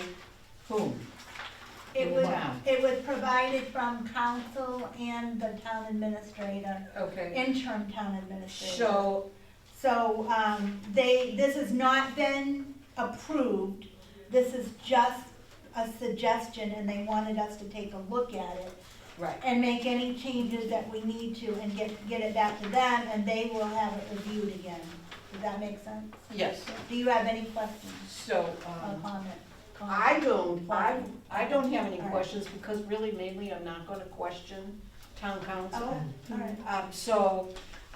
whom? It was, Wow. it was provided from council and the town administrator, Okay. interim town administrator. So, This has not been approved, this is just a suggestion, and they wanted us to take a look at it right. and make any changes that we need to, and get it back to them, and they will have it reviewed again. Does that make sense? Yes. Do you have any questions So, or comments? I don't have any All right. questions because really mainly I'm not gonna question town council. Okay, all right. So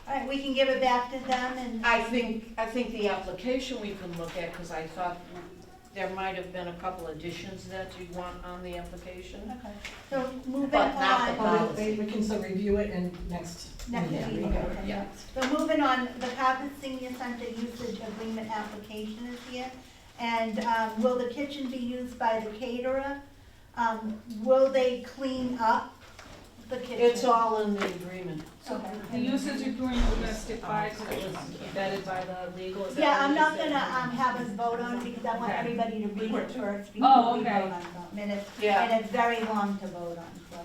All right, we can give it back to them, and. I think the application we can look at, cause I thought there might have been a couple additions that you'd want on the application. Okay, so moving But not the on, Well, we can still review it in next next meeting. meeting, Okay. okay. Yeah. So moving on, the Carver Senior Center usage agreement application is here. And, will the kitchen be used by the caterer? Will they clean up the kitchen? It's all in the agreement. Okay. The usage agreement, we're gonna stick by, because it was vetted by the legal, is that Yeah, what I'm you not said? gonna, have us vote on it, because I want Okay. everybody to read it first Oh, before we okay. vote on something. And it's, Yeah. and it's very long to vote on, so.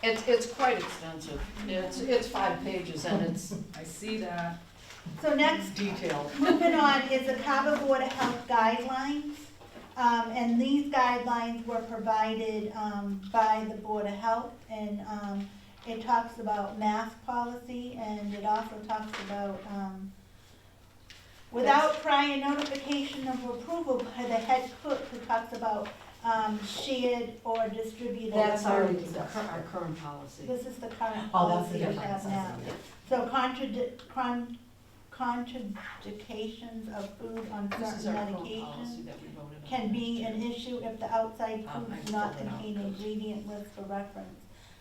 It's quite extensive. It's 5 pages and it's I see that. So next, detailed. moving on is the Cavaboard of Health guidelines. And these guidelines were provided, by the Board of Health, and, it talks about mask policy, and it also talks about, without prior notification of approval by the head cook, it talks about, shared or distributed. That's already food. discussed. Our current policy. This is the current Oh, that's policy the we difference. have now. So contraindications of food on This is certain our current policy medications that we voted on. can be an issue if the outside I food does not filled it out. contain ingredient list for reference.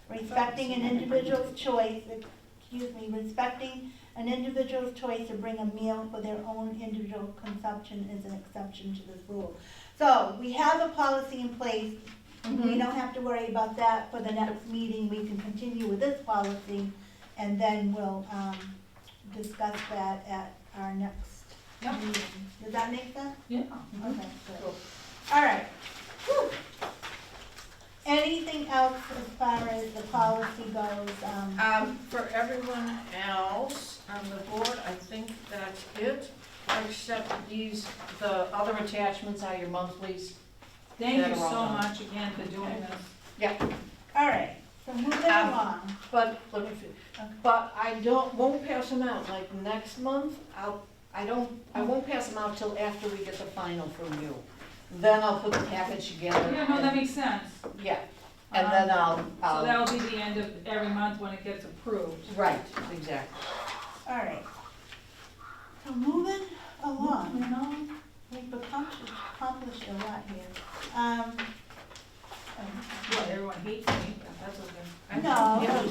Respecting an individual's choice, respecting an individual's choice to bring a meal for their own individual consumption is an exception to this rule. So, we have a policy in place, we don't have to worry about that for the next meeting, we can continue with this policy, and then we'll, discuss that at our next Yep. meeting. Does that make sense? Yeah. Okay, good. All right. Whew. Anything else as far as the policy goes? For everyone else on the board, I think that's it, except the other attachments are your monthlies. Thank That you are all so done. much again for doing this. All right, so moving along. But, let me finish. But I won't pass them out, like next month, I won't pass them out till after we get the final from you. Then I'll put the package together. Yeah, no, that and- makes sense. Yeah, and then So I'll, that'll be the end of every month when it gets approved. right, exactly. All right. So moving along, we've accomplished a lot here. What, everyone hates me, that's okay. No. Yeah.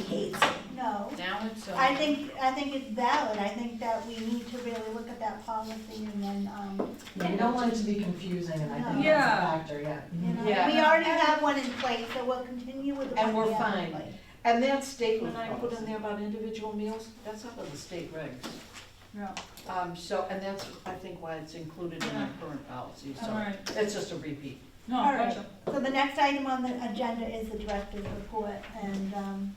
No, Now it's, I think it's valid, I think that we need to really look at that policy and then, Yeah, we don't want it to be confusing, and I think that's Yeah. a factor, yeah. you know, Yeah. we already have one in place, so we'll continue with the one And we we're have in fine. place. and that statement I put in there about individual meals, that's out of the state regs. Yeah, So, and that's, I think, why it's included in our current policy, all so right. it's just a repeat. No, All right. gotcha. So the next item on the agenda is the director's report, and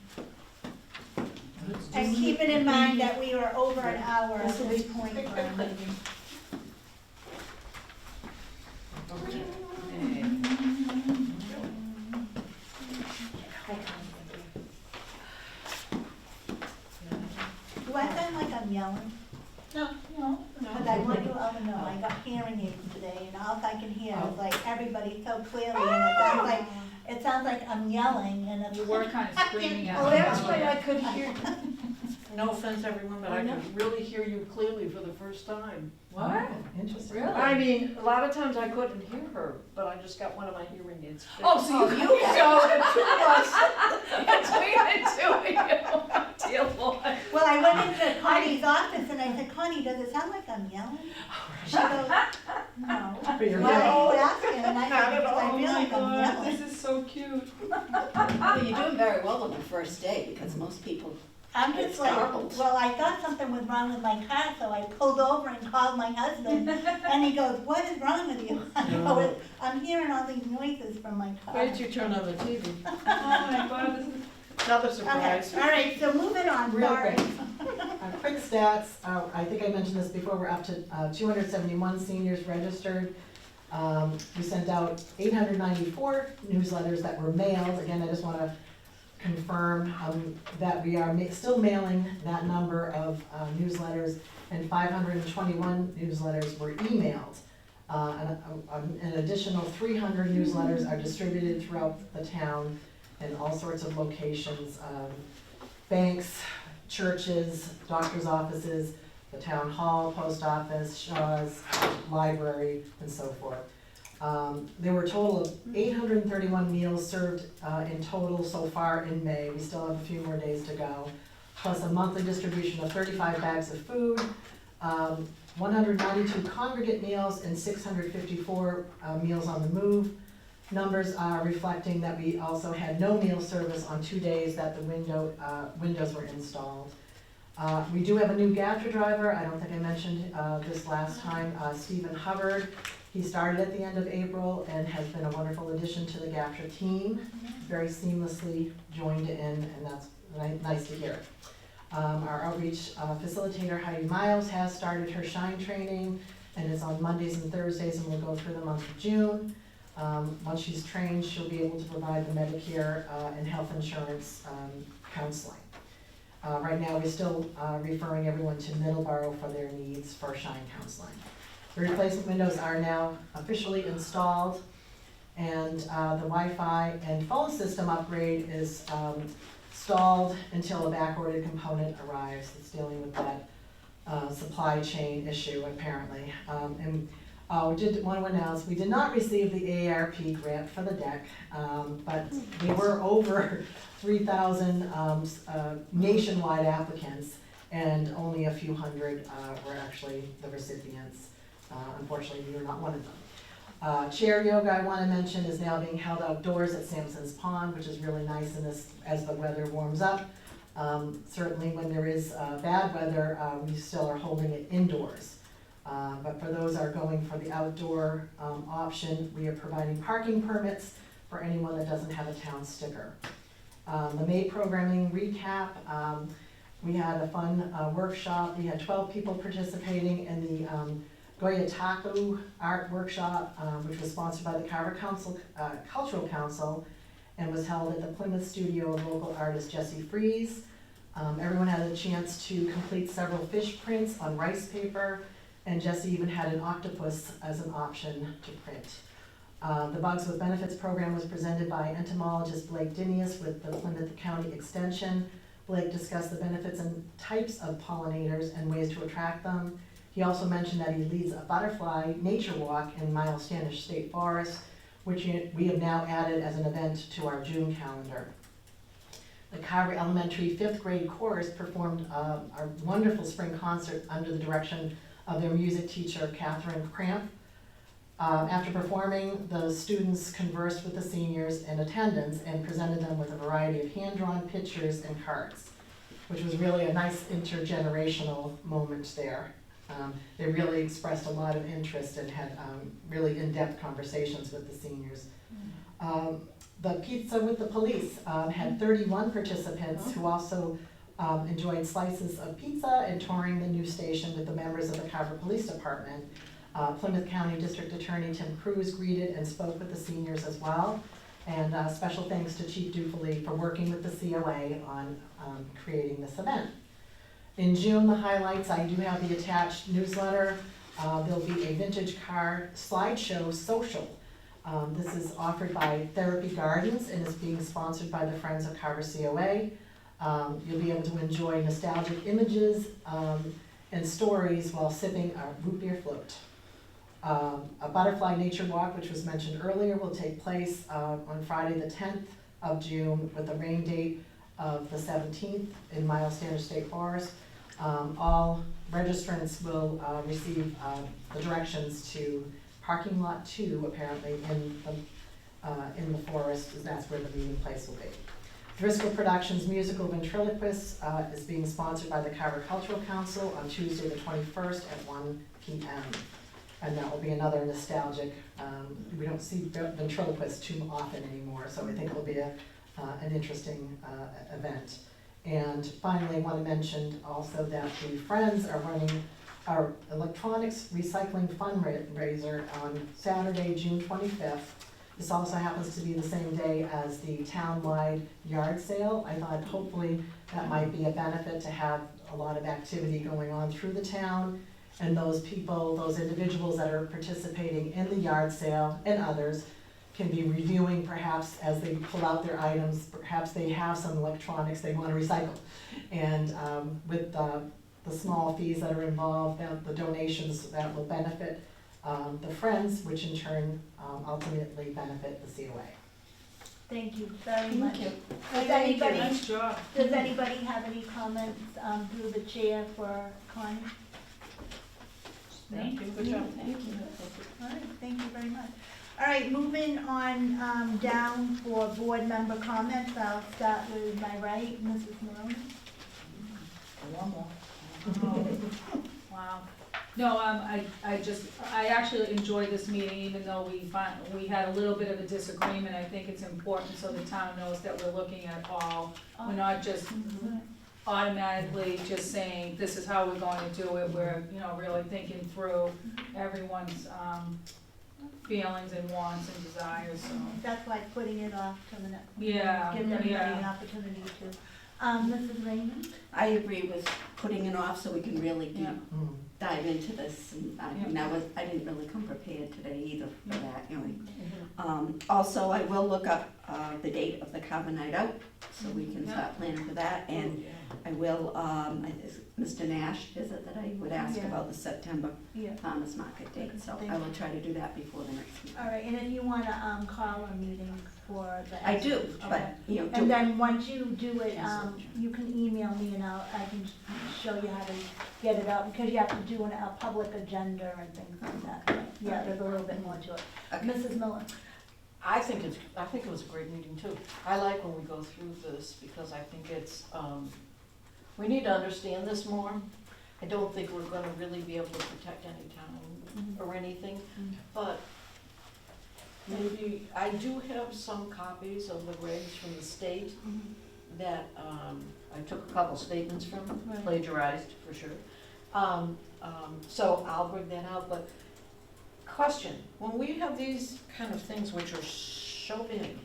keeping in mind that we are over an hour at this point for our meeting. Okay. Do I sound like I'm yelling? No, Because I want you all to know, I got hearing aids today, and all I can hear is like everybody so clearly, and it sounds like I'm yelling, and it's. you were kind of screaming at me. Oh, that's why I could hear, no offense everyone, but I could really hear you clearly for the first time. What? Interesting. Really? I mean, a lot of times I couldn't hear her, but I just got one of my hearing aids fixed. Oh, so you, So the two of us, between the two of you, dear Lord. Well, I went into Connie's office and I said, Connie, does it sound like I'm yelling? She goes, no. But you're Why yelling. are you asking? And I Not said, at because I Oh feel my like I'm God, yelling. this is so cute. Well, you're doing very well on the first day, because most people, I'm just It's like, garbled. well, I thought something was wrong with my car, so I pulled over and called my husband. And he goes, what is wrong with you? I go, I'm hearing all these noises from my car. wait till you turn on the TV. Oh my God, this is. Another Okay, surprise. all right, so moving on, Real sorry. quick. Quick stats, I think I mentioned this before, we're up to 271 seniors registered. We sent out 894 newsletters that were mailed. Again, I just want to confirm that we are still mailing that number of newsletters, and 521 newsletters were emailed. An additional 300 newsletters are distributed throughout the town in all sorts of locations, banks, churches, doctor's offices, the town hall, post office, Shaw's, library, and so forth. There were a total of 831 meals served in total so far in May. We still have a few more days to go, plus a monthly distribution of 35 bags of food, 192 congregate meals, and 654 meals on the move. Numbers are reflecting that we also had no meal service on 2 days that the windows were installed. We do have a new gantry driver. I don't think I mentioned this last time, Stephen Hubbard. He started at the end of April and has been a wonderful addition to the GATRA team. Very seamlessly joined in, and that's nice to hear. Our outreach facilitator, Heidi Miles, has started her SHINE training and is on Mondays and Thursdays and will go through the month of June. Once she's trained, she'll be able to provide the Medicare and health insurance counseling. Right now, we're still referring everyone to Middleborough for their needs for SHINE counseling. The replacement windows are now officially installed, and the Wi-Fi and phone system upgrade is stalled until a back-ordered component arrives. It's dealing with that supply chain issue, apparently. Did want to announce, we did not receive the AARP grant for the deck, but they were over 3,000 nationwide applicants, and only a few hundred were actually the recipients. Unfortunately, we were not one of them. Chair yoga, I want to mention, is now being held outdoors at Sampson's Pond, which is really nice in this, as the weather warms up. Certainly when there is bad weather, we still are holding it indoors. But for those that are going for the outdoor option, we are providing parking permits for anyone that doesn't have a town sticker. The May programming recap, we had a fun workshop. We had 12 people participating in the Goya Taku art workshop, which was sponsored by the Carver Cultural Council and was held at the Plymouth studio of local artist Jesse Fries. Everyone had a chance to complete several fish prints on rice paper, and Jesse even had an octopus as an option to print. The Bugs with Benefits program was presented by entomologist Blake Dinius with the Plymouth County Extension. Blake discussed the benefits and types of pollinators and ways to attract them. He also mentioned that he leads a butterfly nature walk in Miles Standish State Forest, which we have now added as an event to our June calendar. The Carver Elementary 5th grade chorus performed a wonderful spring concert under the direction of their music teacher, Catherine Cramp. After performing, the students conversed with the seniors in attendance and presented them with a variety of hand-drawn pictures and cards, which was really a nice intergenerational moment there. They really expressed a lot of interest and had really in-depth conversations with the seniors. The Pizza with the Police had 31 participants who also enjoyed slices of pizza and touring the new station with the members of the Carver Police Department. Plymouth County District Attorney Tim Cruz greeted and spoke with the seniors as well. And special thanks to Chief Dufali for working with the COA on creating this event. In June, the highlights, I do have the attached newsletter. There'll be a vintage car slideshow social. This is offered by Therapy Gardens and is being sponsored by the Friends of Carver COA. You'll be able to enjoy nostalgic images and stories while sipping a root beer float. A butterfly nature walk, which was mentioned earlier, will take place on Friday the 10th of June with a rain date of the 17th in Miles Standish State Forest. All registrants will receive the directions to parking lot 2, apparently, in the forest. That's where the meeting place will be. Driscoll Productions musical Ventriloquist is being sponsored by the Carver Cultural Council on Tuesday the 21st at 1 p.m. And that will be another nostalgic, we don't see ventriloquists too often anymore, so I think it'll be an interesting event. And finally, I want to mention also that the Friends are running our electronics recycling fundraiser on Saturday, June 25th. This also happens to be the same day as the town-wide yard sale. I thought hopefully that might be a benefit to have a lot of activity going on through the town. And those people, those individuals that are participating in the yard sale and others can be reviewing perhaps as they pull out their items, perhaps they have some electronics they want to recycle. And with the small fees that are involved, the donations that will benefit the Friends, which in turn ultimately benefit the COA. Thank you very much. Thank you. Does anybody, Nice job. does anybody have any comments through the chair for Connie? Thank you. Good job. Thank you. All right, thank you very much. All right, moving on down for board member comments. I'll start with my right, Mrs. Maroney. One more. Wow. No, I actually enjoyed this meeting, even though we had a little bit of a disagreement. I think it's important so the town knows that we're looking at all. We're not just automatically just saying, this is how we're going to do it. We're, really thinking through everyone's, feelings and wants and desires, so. That's why putting it off till the next meeting. Yeah, Give everybody an yeah. opportunity to. Mrs. Raymond? I agree with putting it off so we can really Yeah. dive into this. And I didn't really come prepared today either for that, Also, I will look up the date of the Carver Night Out, so we can start planning for that. And I will, Mr. Nash, is it that I would ask Yeah. about the September Yeah. farmer's market date? So I will try to do that before the next meeting. All right, and if you wanna call a meeting for the. I do, Okay. but, And then once you do it, you can email me and I can show you how to get it out, because you have to do a public agenda and things like that. Yeah, there's a little bit more to it. Okay. Mrs. Miller? I think it was a great meeting too. I like when we go through this because I think it's, we need to understand this more. I don't think we're gonna really be able to protect any town or anything, but maybe, I do have some copies of the regs from the state that, I took a couple statements from, Right. plagiarized for sure. So I'll bring that out, but question, when we have these kind of things which are so big,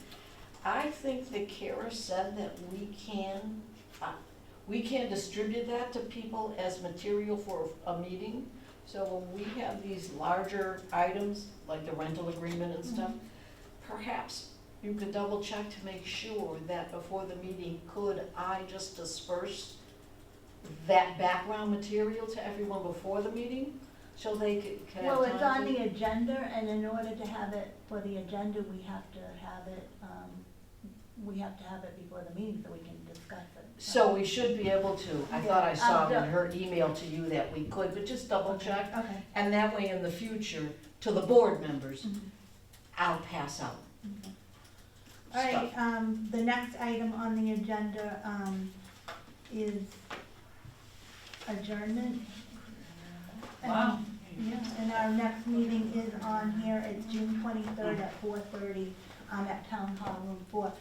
I think that Kara said that we can distribute that to people as material for a meeting. So when we have these larger items, like the rental agreement and stuff, perhaps you could double check to make sure that before the meeting, could I just disperse that background material to everyone before the meeting? So they could have Well, it's time on to- the agenda, and in order to have it for the agenda, we have to have it before the meeting so we can discuss it. So we should be able to, I thought I saw Yeah. in her email to you that we could, but just double check. Okay. And that way in the future, to the board members, Mhm. I'll pass out All right, stuff. the next item on the agenda, is adjournment. Wow. Yeah, and our next meeting is on here, it's June 23rd at 4:30, at Town Hall Room 4.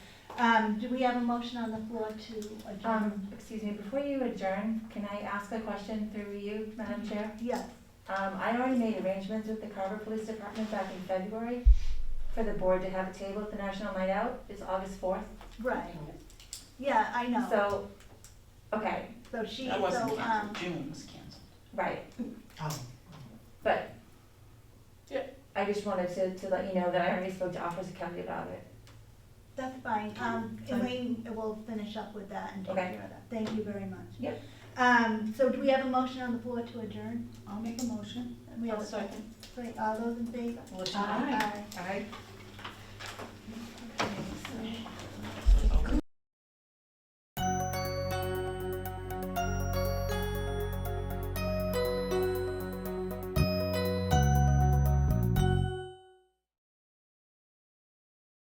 Do we have a motion on the floor to adjourn? Excuse me, before you adjourn, can I ask a question through you, Madam Chair? Yes, I already made arrangements with the Carver Police Department back in February for the board to have a table at the National Night Out. It's August 4th. right. Yeah, I know. So, okay, So she, That wasn't so, canceled, June was canceled. right, Oh. but Yeah. I just wanted to let you know that I already spoke to Officer Kelly about it. that's fine. Elaine will finish up with that and take Okay. care of that. Thank you very much. Yep. So do we have a motion on the floor to adjourn? I'll make a motion. We have I'll a second. Great, all those in favor? Well, Aye. Aye. Okay, so